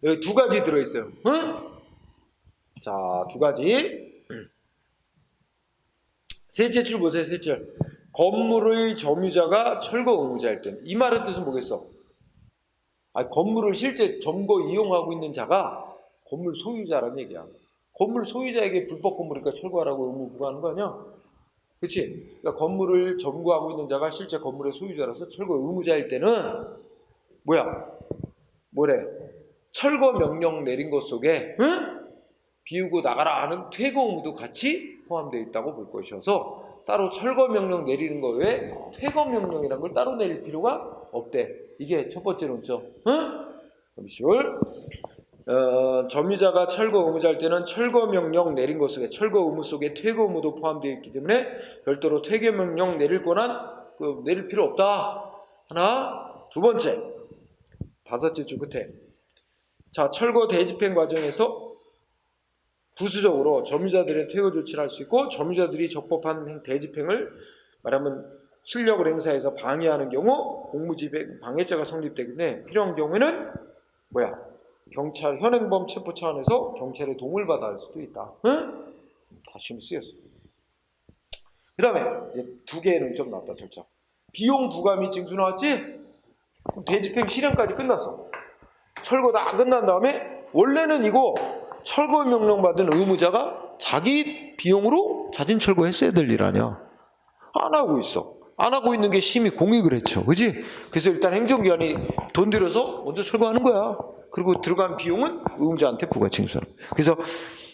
여기 두 가지 들어있어요. 응? 자, 두 가지. 셋째 줄 보세요. 셋째 줄. 건물의 점유자가 철거 의무자일 때는, 이 말의 뜻은 뭐겠어? 건물을 실제 점거 이용하고 있는 자가 건물 소유자라는 얘기야. 건물 소유자에게 불법 건물이니까 철거하라고 의무 부과하는 거 아니야? 그렇지? 그러니까 건물을 점거하고 있는 자가 실제 건물의 소유자라서 철거 의무자일 때는 뭐래? 철거 명령 내린 것 속에 응? 비우고 나가라 하는 퇴거 의무도 같이 포함되어 있다고 볼 것이어서 따로 철거 명령 내리는 거 외에 퇴거 명령이라는 걸 따로 내릴 필요가 없대. 이게 첫 번째 논점. 응? 점유자가 철거 의무자일 때는 철거 명령 내린 것 속에 철거 의무 속에 퇴거 의무도 포함되어 있기 때문에 별도로 퇴거 명령 내릴 권한 내릴 필요 없다. 하나. 두 번째. 다섯째 줄 끝에. 자, 철거 대집행 과정에서 부수적으로 점유자들의 퇴거 조치를 할 수 있고 점유자들이 적법한 대집행을 말하면 실력을 행사해서 방해하는 경우 공무집행 방해죄가 성립되기 때문에 필요한 경우에는 경찰 현행범 체포 차원에서 경찰의 도움을 받아야 할 수도 있다. 응? 다시 쓰였어. 그 다음에 이제 두 개의 논점 나왔다. 절차. 비용 부과 및 징수 나왔지? 그럼 대집행 실행까지 끝났어. 철거 다 끝난 다음에 원래는 이거 철거 명령 받은 의무자가 자기 비용으로 자진 철거했어야 될 일 아니야. 안 하고 있어. 안 하고 있는 게 심히 공익을 했죠. 그지? 그래서 일단 행정기관이 돈 들여서 먼저 철거하는 거야. 그리고 들어간 비용은 의무자한테 부과 징수하는 거야. 그래서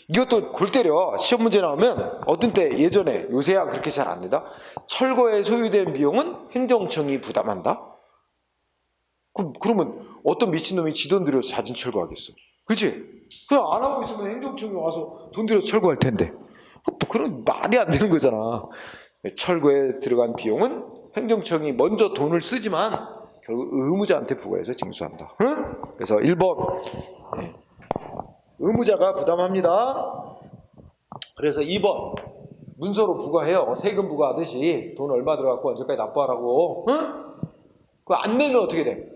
이것도 골 때려. 시험 문제 나오면 어떤 때 예전에, 요새야 그렇게 잘 안 된다. 철거에 소요된 비용은 행정청이 부담한다. 그러면 어떤 미친놈이 지 돈 들여서 자진 철거하겠어. 그치? 그냥 안 하고 있으면 행정청이 와서 돈 들여서 철거할 텐데. 그런 말이 안 되는 거잖아. 철거에 들어간 비용은 행정청이 먼저 돈을 쓰지만 결국 의무자한테 부과해서 징수한다. 응? 그래서 1번 의무자가 부담합니다. 그래서 2번 문서로 부과해요. 세금 부과하듯이 돈 얼마 들어갔고 언제까지 납부하라고. 응? 그거 안 내면 어떻게 돼?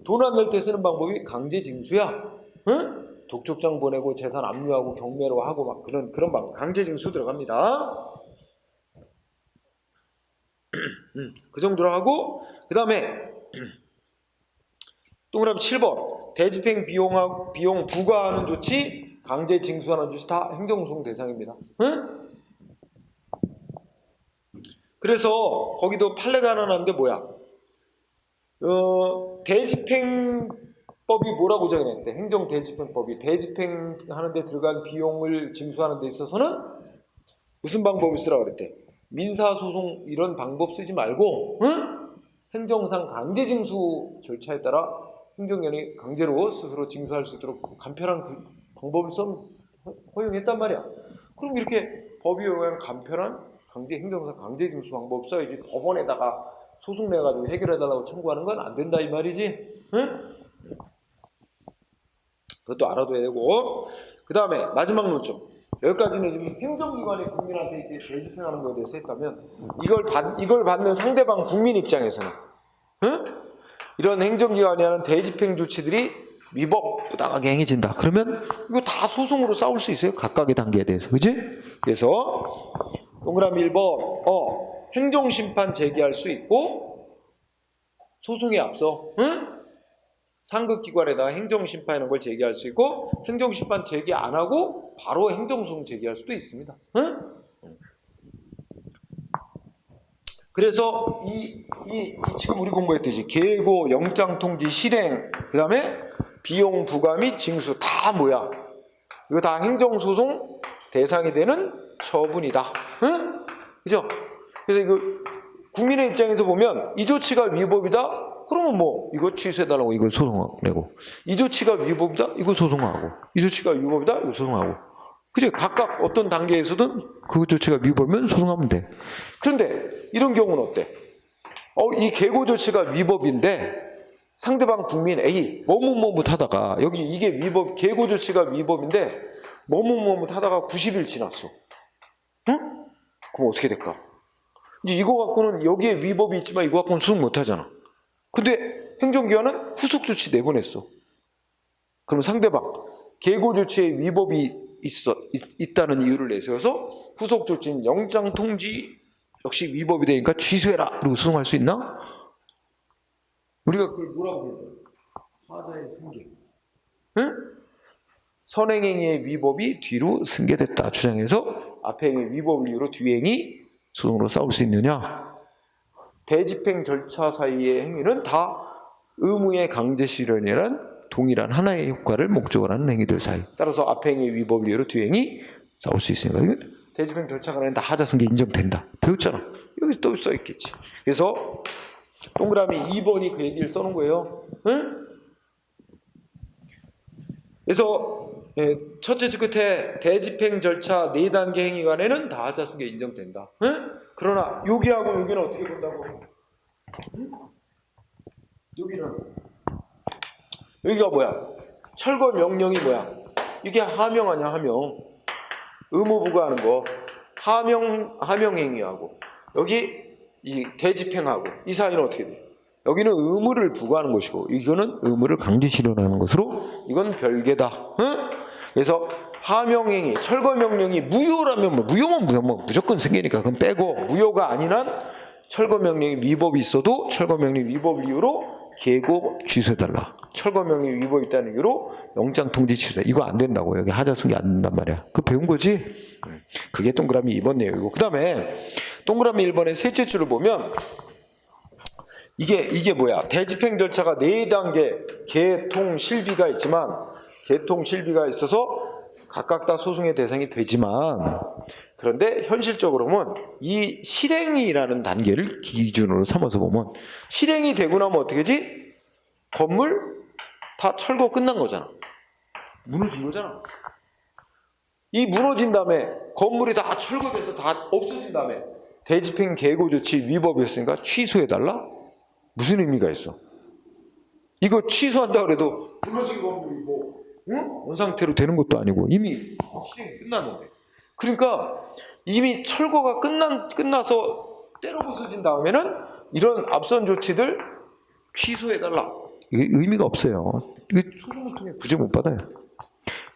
돈 안 낼 때 쓰는 방법이 강제 징수야. 응? 독촉장 보내고 재산 압류하고 경매로 하고 막 그런 방법. 강제 징수 들어갑니다. 그 정도로 하고 그 다음에 동그라미 7번 대집행 비용 부과하는 조치 강제 징수하는 조치 다 행정소송 대상입니다. 응? 그래서 거기도 판례가 하나 나는데 대집행법이 뭐라고 정해놨대? 행정대집행법이 대집행하는 데 들어간 비용을 징수하는 데 있어서는 무슨 방법을 쓰라고 그랬대? 민사소송 이런 방법 쓰지 말고 응? 행정상 강제징수 절차에 따라 행정기관이 강제로 스스로 징수할 수 있도록 간편한 방법을 허용했단 말이야. 그럼 이렇게 법이 허용한 간편한 행정상 강제징수 방법 써야지 법원에다가 소송 내가지고 해결해달라고 청구하는 건 안 된다 이 말이지. 응? 그것도 알아둬야 되고 그 다음에 마지막 논점. 여기까지는 지금 행정기관이 국민한테 이렇게 대집행하는 것에 대해서 했다면 이걸 받는 상대방 국민 입장에서는 응? 이런 행정기관이 하는 대집행 조치들이 위법 부당하게 행해진다. 그러면 이거 다 소송으로 싸울 수 있어요. 각각의 단계에 대해서. 그지? 그래서 동그라미 1번 행정심판 제기할 수 있고 소송에 앞서 응? 상급기관에다가 행정심판 이런 걸 제기할 수 있고 행정심판 제기 안 하고 바로 행정소송 제기할 수도 있습니다. 응? 그래서 이 지금 우리 공부했듯이 계고, 영장통지, 실행, 그 다음에 비용 부과 및 징수 다 뭐야? 이거 다 행정소송 대상이 되는 처분이다. 응? 그죠? 그래서 이거 국민의 입장에서 보면 이 조치가 위법이다? 그러면 이거 취소해달라고 이걸 소송내고 이 조치가 위법이다? 이거 소송하고 이 조치가 위법이다? 이거 소송하고 그죠? 각각 어떤 단계에서든 그 조치가 위법이면 소송하면 돼. 그런데 이런 경우는 어때? 이 계고 조치가 위법인데 상대방 국민 A 머뭇머뭇하다가 여기 이게 위법 계고 조치가 위법인데 머뭇머뭇하다가 90일 지났어. 응? 그럼 어떻게 될까? 이제 이거 갖고는 여기에 위법이 있지만 이거 갖고는 수긍 못하잖아. 근데 행정기관은 후속 조치 내보냈어. 그럼 상대방 계고 조치에 위법이 있다는 이유를 내세워서 후속 조치는 영장 통지 역시 위법이 되니까 취소해라. 그리고 수긍할 수 있나? 우리가 그걸 뭐라고 부르죠? 하자의 승계. 응? 선행행위의 위법이 뒤로 승계됐다 주장해서 앞에 행위 위법을 이유로 뒤 행위 소송으로 싸울 수 있느냐? 대집행 절차 사이의 행위는 다 의무의 강제 실현이란 동일한 하나의 효과를 목적으로 하는 행위들 사이. 따라서 앞에 행위 위법을 이유로 뒤 행위 싸울 수 있으니까 대집행 절차 간에는 다 하자 승계 인정된다. 배웠잖아. 여기 또 써 있겠지. 그래서 동그라미 2번이 그 얘기를 써놓은 거예요. 응? 그래서 첫째 줄 끝에 대집행 절차 4단계 행위 간에는 다 하자 승계 인정된다. 응? 그러나 여기하고 여기는 어떻게 본다고? 응? 여기가 뭐야? 철거 명령이 뭐야? 이게 하명 아니야, 하명. 의무부가 하는 거. 하명 행위하고 여기 이 대집행하고 이 사이는 어떻게 돼? 여기는 의무를 부과하는 것이고 이거는 의무를 강제 실현하는 것으로 이건 별개다. 응? 그래서 하명행위, 철거명령이 무효라면 무효면 무조건 승계니까 그건 빼고 무효가 아닌 한 철거명령이 위법이 있어도 철거명령 위법 이유로 계고 취소해달라. 철거명령이 위법이 있다는 이유로 영장통지 취소해. 이거 안 된다고. 여기 하자 승계 안 된단 말이야. 그거 배운 거지? 그게 동그라미 2번 내용이고 그 다음에 동그라미 1번의 셋째 줄을 보면 이게 뭐야? 대집행 절차가 4단계 개통 실비가 있지만 개통 실비가 있어서 각각 다 소송의 대상이 되지만 그런데 현실적으로 보면 이 실행이라는 단계를 기준으로 삼아서 보면 실행이 되고 나면 어떻게 되지? 건물 다 철거 끝난 거잖아. 무너진 거잖아. 이 무너진 다음에 건물이 다 철거돼서 다 없어진 다음에 대집행 계고 조치 위법이었으니까 취소해달라? 무슨 의미가 있어? 이거 취소한다 그래도 무너진 건물이 뭐 원상태로 되는 것도 아니고 이미 실행이 끝났는데. 그러니까 이미 철거가 끝나서 때려 부서진 다음에는 이런 앞선 조치들 취소해달라. 이게 의미가 없어요. 이게 소송을 통해 구제 못 받아요.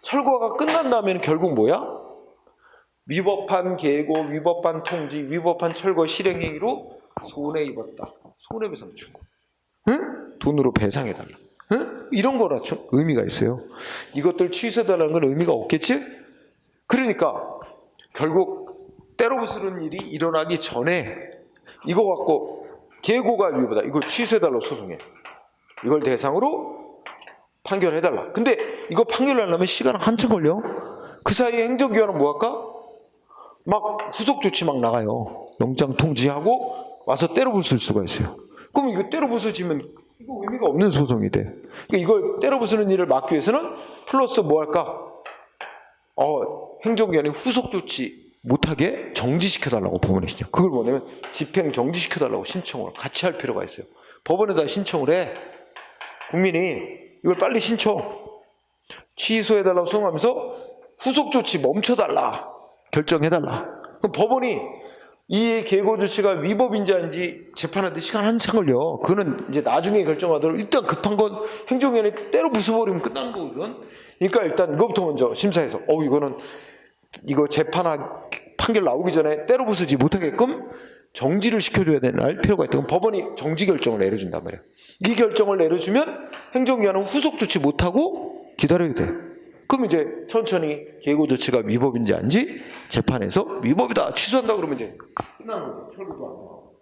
철거가 끝난 다음에는 결국 뭐야? 위법한 계고, 위법한 통지, 위법한 철거 실행행위로 손해 입었다. 손해배상 주고, 응? 돈으로 배상해달라. 응? 이런 거라 의미가 있어요. 이것들 취소해달라는 건 의미가 없겠지? 그러니까 결국 때려 부수는 일이 일어나기 전에 이거 갖고 계고가 위법하다. 이걸 취소해달라고 소송해. 이걸 대상으로 판결해달라. 근데 이거 판결하려면 시간 한참 걸려. 그 사이에 행정기관은 뭐 할까? 막 후속 조치 막 나가요. 영장 통지하고 와서 때려 부술 수가 있어요. 그럼 이거 때려 부서지면 이거 의미가 없는 소송이 돼. 그러니까 이걸 때려 부수는 일을 막기 위해서는 플러스 뭐 할까? 행정기관이 후속 조치 못하게 정지시켜달라고 법원에 신청. 그걸 뭐냐면 집행 정지시켜달라고 신청을 같이 할 필요가 있어요. 법원에다 신청을 해. 국민이 이걸 빨리 신청. 취소해달라고 소송하면서 후속 조치 멈춰달라. 결정해달라. 그럼 법원이 이 계고 조치가 위법인지 아닌지 재판하는데 시간 한참 걸려. 그거는 이제 나중에 결정하도록 일단 급한 건 행정위원회 때려 부숴버리면 끝나는 거거든. 그러니까 일단 이거부터 먼저 심사해서 이거 판결 나오기 전에 때려 부수지 못하게끔 정지를 시켜줘야 될 필요가 있다. 그럼 법원이 정지 결정을 내려준단 말이야. 이 결정을 내려주면 행정기관은 후속 조치 못하고 기다려야 돼. 그럼 이제 천천히 계고 조치가 위법인지 아닌지 재판에서 위법이다 취소한다 그러면 이제 끝나는 거죠. 철거도 안 하고.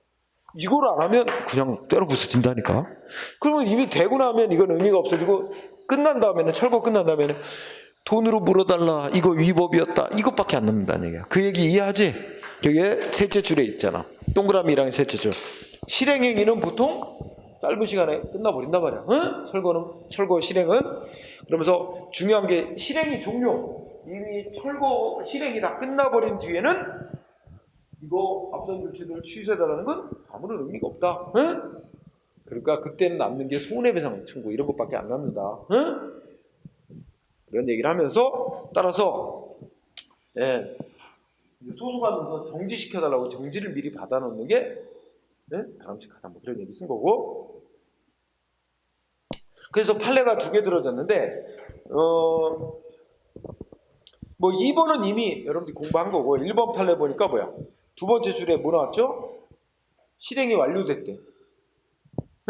이걸 안 하면 그냥 때려 부서진다니까. 그러면 이미 되고 나면 이건 의미가 없어지고 끝난 다음에는 철거 끝난 다음에는 돈으로 물어달라. 이거 위법이었다. 이것밖에 안 남는다는 얘기야. 그 얘기 이해하지? 여기에 셋째 줄에 있잖아. 동그라미랑 셋째 줄. 실행행위는 보통 짧은 시간에 끝나버린단 말이야. 응? 철거 실행은. 그러면서 중요한 게 실행이 종료. 이미 철거 실행이 다 끝나버린 뒤에는 이거 앞선 조치들을 취소해달라는 건 아무런 의미가 없다. 응? 그러니까 그때는 남는 게 손해배상 청구 이런 것밖에 안 남는다. 응? 이런 얘기를 하면서 따라서 예, 소송하면서 정지시켜달라고 정지를 미리 받아놓는 게 바람직하다. 뭐 그런 얘기 쓴 거고. 그래서 판례가 2개 들어졌는데 뭐 2번은 이미 여러분들이 공부한 거고 1번 판례 보니까 뭐야? 2번째 줄에 뭐 나왔죠? 실행이 완료됐대.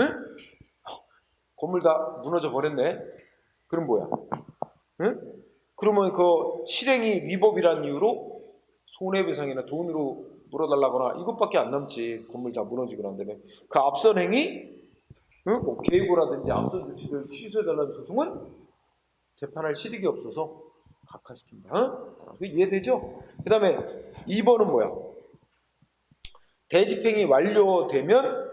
응? 건물 다 무너져 버렸네. 그럼 뭐야? 응? 그러면 그 실행이 위법이라는 이유로 손해배상이나 돈으로 물어달라거나 이것밖에 안 남지. 건물 다 무너지고 난 다음에 그 앞선 행위, 뭐 계획이라든지 앞선 조치를 취소해달라는 소송은 재판할 실익이 없어서 각하시킵니다. 이해되죠? 그 다음에 2번은 뭐야? 대집행이 완료되면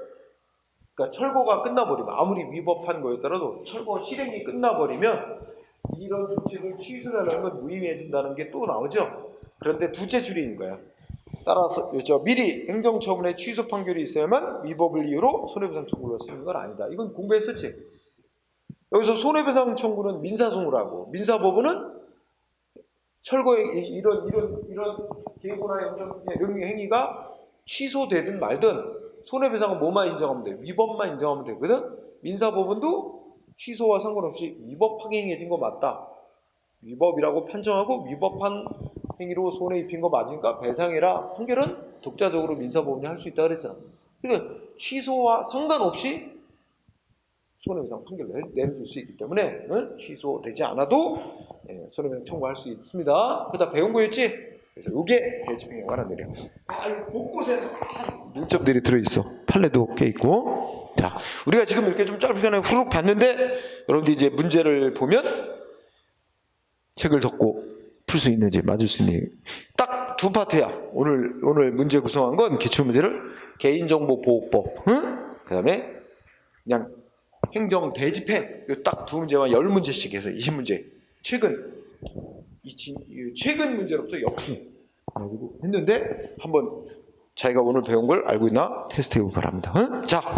그러니까 철거가 끝나버리면 아무리 위법한 거였더라도 철거 실행이 끝나버리면 이런 조치를 취소하려는 건 무의미해진다는 게 또 나오죠. 그런데 2째 줄이 있는 거야. 따라서 미리 행정처분의 취소 판결이 있어야만 위법을 이유로 손해배상 청구를 쓰는 건 아니다. 이건 공부했었지. 여기서 손해배상 청구는 민사소송을 하고 민사법원은 철거의 이런 계획이나 행위가 취소되든 말든 손해배상은 뭐만 인정하면 돼? 위법만 인정하면 되거든? 민사법원도 취소와 상관없이 위법 행위해진 거 맞다. 위법이라고 판정하고 위법한 행위로 손해 입힌 거 맞으니까 배상해라. 판결은 독자적으로 민사법원이 할 수 있다 그랬잖아. 그러니까 취소와 상관없이 손해배상 판결을 내려줄 수 있기 때문에 취소되지 않아도 손해배상 청구할 수 있습니다. 그다 배운 거였지? 그래서 이게 대집행에 관한 내용. 곳곳에 문점들이 들어있어. 판례도 꽤 있고. 자, 우리가 지금 이렇게 좀 짧게 후루룩 봤는데 여러분들 이제 문제를 보면 책을 덮고 풀 수 있는지 맞을 수 있는지 딱 2 파트야. 오늘 문제 구성한 건 기출문제를 개인정보보호법, 그 다음에 그냥 행정 대집행 딱 2 문제만 10문제씩 해서 20문제. 최근 문제로부터 역순 가지고 했는데 한번 자기가 오늘 배운 걸 알고 있나 테스트해 보기 바랍니다. 자,